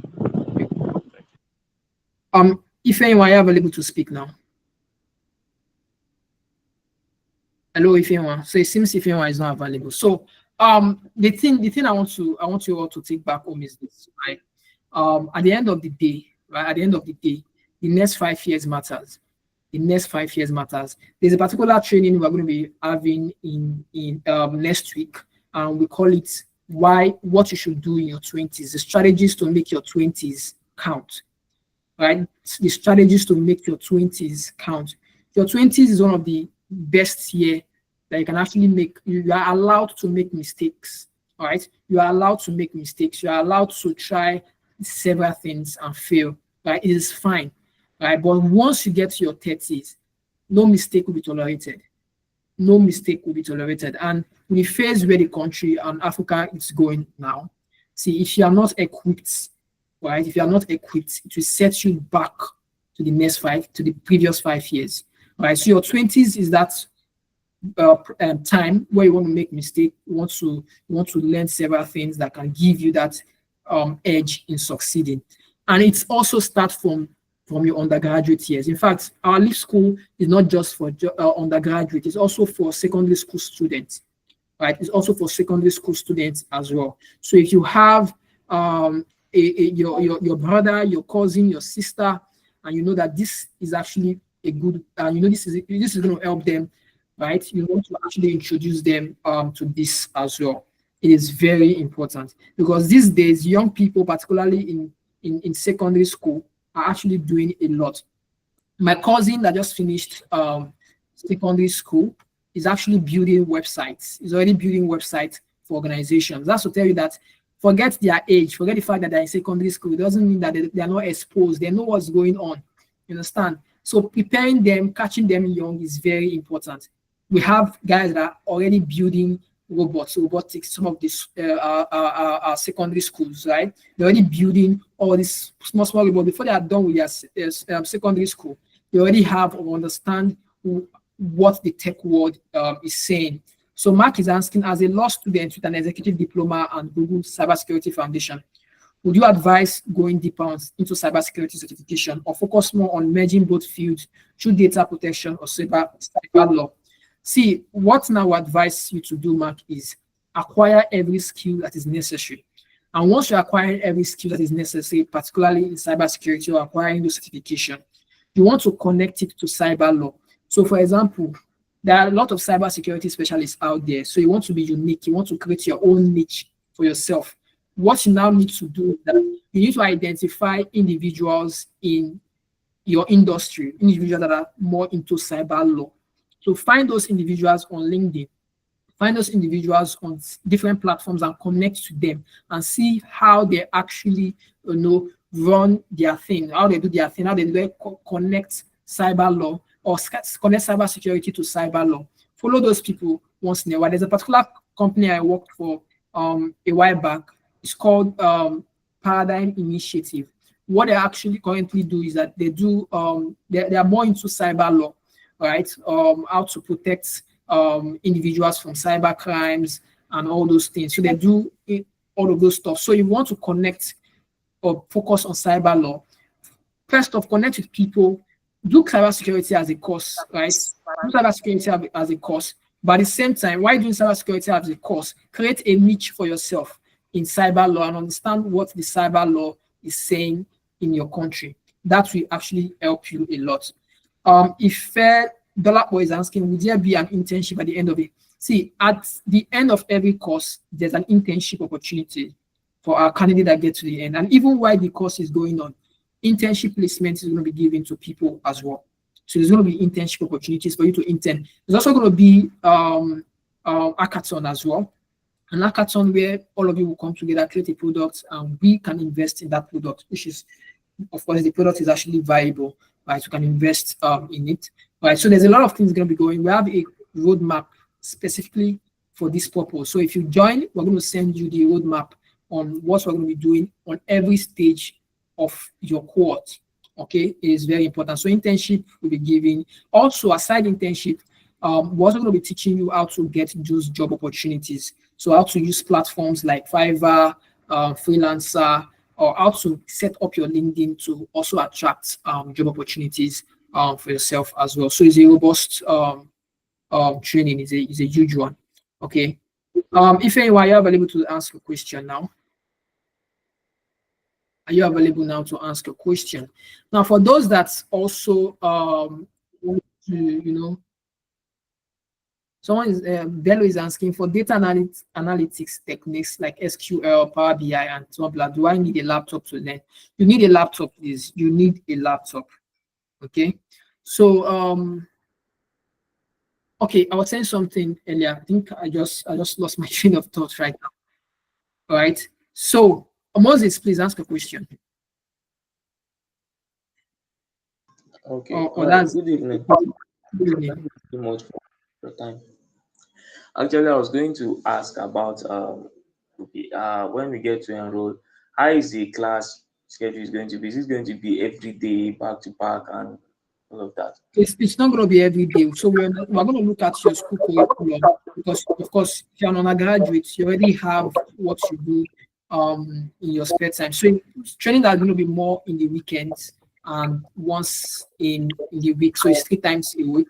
If anyone are available to speak now. Hello, if anyone. So it seems if anyone is not available. So the thing I want you all to take back home is this, right? At the end of the day, right? At the end of the day, the next 5 years matters. The next 5 years matters. There's a particular training we're going to be having in next week, and we call it what you should do in your 20s, the strategies to make your 20s count. Right? The strategies to make your 20s count. Your 20s is one of the best year that you can actually make. You are allowed to make mistakes. All right. You are allowed to make mistakes. You are allowed to try several things and fail. Right. It is fine. Right. But once you get to your 30s, no mistake will be tolerated. No mistake will be tolerated. And in the phase where the country and Africa is going now, see, if you are not equipped, right? If you are not equipped, it will set you back to the previous 5 years, right? So your 20s is that time where you want to make mistake, you want to learn several things that can give you that edge in succeeding, and it's also start from your undergraduate years. In fact, our LeapSchool is not just for undergraduate; it's also for secondary school students, right? It's also for secondary school students as well. So if you have your brother, your cousin, your sister, and you know that this is actually a good, this is going to help them, right? You want to actually introduce them to this as well. It is very important because these days, young people, particularly in secondary school, are actually doing a lot. My cousin that just finished secondary school is actually building websites. He's already building websites for organizations. That's to tell you that forget their age, forget the fact that they're in secondary school. It doesn't mean that they are not exposed. They know what's going on. You understand? So preparing them, catching them young is very important. We have guys that are already building robotics, some of these secondary schools, right? They're already building all these small robots before they are done with their secondary school. They already have or understand what the tech world is saying. So Mark is asking, as a law student with an executive diploma and Google Cybersecurity Foundation, would you advise going deeper into cybersecurity certification or focus more on merging both fields through data protection or cyber law? See, what now I advise you to do, Mark, is acquire every skill that is necessary. And once you acquire every skill that is necessary, particularly in cybersecurity or acquiring the certification, you want to connect it to cyber law. So, for example, there are a lot of cybersecurity specialists out there. So you want to be unique. You want to create your own niche for yourself. What you now need to do is that you need to identify individuals in your industry, individuals that are more into cyber law. So find those individuals on LinkedIn, find those individuals on different platforms and connect to them and see how they actually, run their thing, how they do their thing, how they connect cyber law or connect cybersecurity to cyber law. Follow those people once in a while. There's a particular company I worked for a while back. It's called Paradigm Initiative. What they actually currently do is that they do they are more into cyber law, right? How to protect individuals from cyber crimes and all those things. So they do all of those stuff. So you want to connect or focus on cyber law. First off, connect with people. Do cybersecurity as a course, right? Do cybersecurity as a course. But at the same time, while doing cybersecurity as a course, create a niche for yourself in cyber law and understand what the cyber law is saying in your country. That will actually help you a lot. If Dollar Boy is asking, would there be an internship at the end of it? See, at the end of every course, there's an internship opportunity for our candidate that get to the end. And even while the course is going on, internship placement is going to be given to people as well. So there's going to be internship opportunities for you to intern. There's also going to be hackathon as well. An hackathon where all of you will come together, create a product, and we can invest in that product, which is, of course, the product is actually viable, right? You can invest in it, right? So there's a lot of things going to be going. We have a roadmap specifically for this purpose. So if you join, we're going to send you the roadmap on what we're going to be doing on every stage of your cohort. Okay, it is very important. So internship will be given. Also, aside internship, we're also going to be teaching you how to get those job opportunities. So how to use platforms like Fiverr, Freelancer, or how to set up your LinkedIn to also attract job opportunities for yourself as well. So it's a robust training. Is a huge one. Okay. If anyone, you're available to ask a question now. Are you available now to ask a question? Now, for those that also want to, someone is Bello is asking for data analytics techniques like SQL, Power BI, and Tumblr. Do I need a laptop to learn? You need a laptop, please. You need a laptop. Okay. So okay, I was saying something earlier. I think I just lost my train of thought right now. All right. So Moses, please ask a question. Okay. That's good evening. Good evening. Thank you so much for your time. Actually, I was going to ask about when we get to enroll, how is the class schedule is going to be? Is it going to be every day, back to back, and all of that? It's not going to be every day. So we're going to look at your school curriculum because, of course, if you're an undergraduate, you already have what you do in your spare time. So training that's going to be more in the weekends and once in the week. So it's 3 times a week,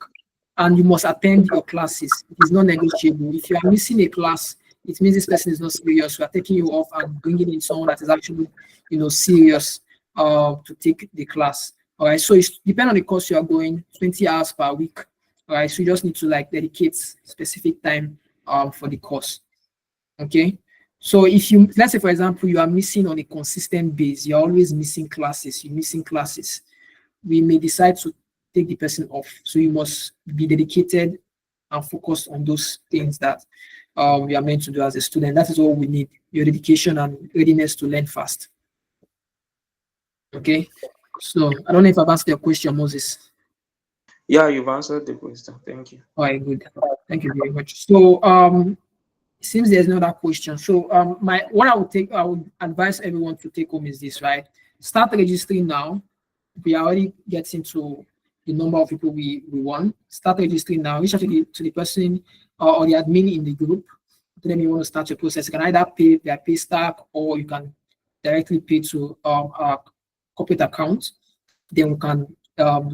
and you must attend your classes. It is not negotiable. If you are missing a class, it means this person is not serious. We are taking you off and bringing in someone that is actually, serious to take the class. All right. So it's depending on the course you are going, 20 hours per week. All right. So you just need to dedicate specific time for the course. Okay. So if you, let's say, for example, you are missing on a consistent base, you're always missing classes, we may decide to take the person off. So you must be dedicated and focused on those things that you are meant to do as a student. That is all we need, your dedication and readiness to learn fast. Okay. So I don't know if I've answered your question, Moses. Yeah, you've answered the question. Thank you. All right, good. Thank you very much. So it seems there's another question. So what I would advise everyone to take home is this, right? Start registering now. We are already getting to the number of people we want. Start registering now. Reach out to the person or the admin in the group. Then you want to start your process. You can either pay via Paystack or you can directly pay to our corporate account. Then we can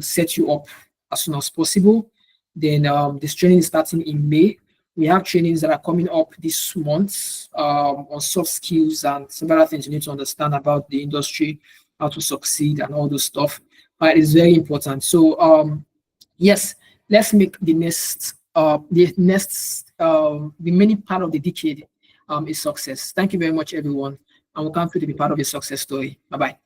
set you up as soon as possible. Then this training is starting in May. We have trainings that are coming up this month on soft skills and several things you need to understand about the industry, how to succeed and all those stuff. It's very important. So yes, let's make the remaining part of the decade a success. Thank you very much, everyone. And we can't wait to be part of your success story. Bye-bye.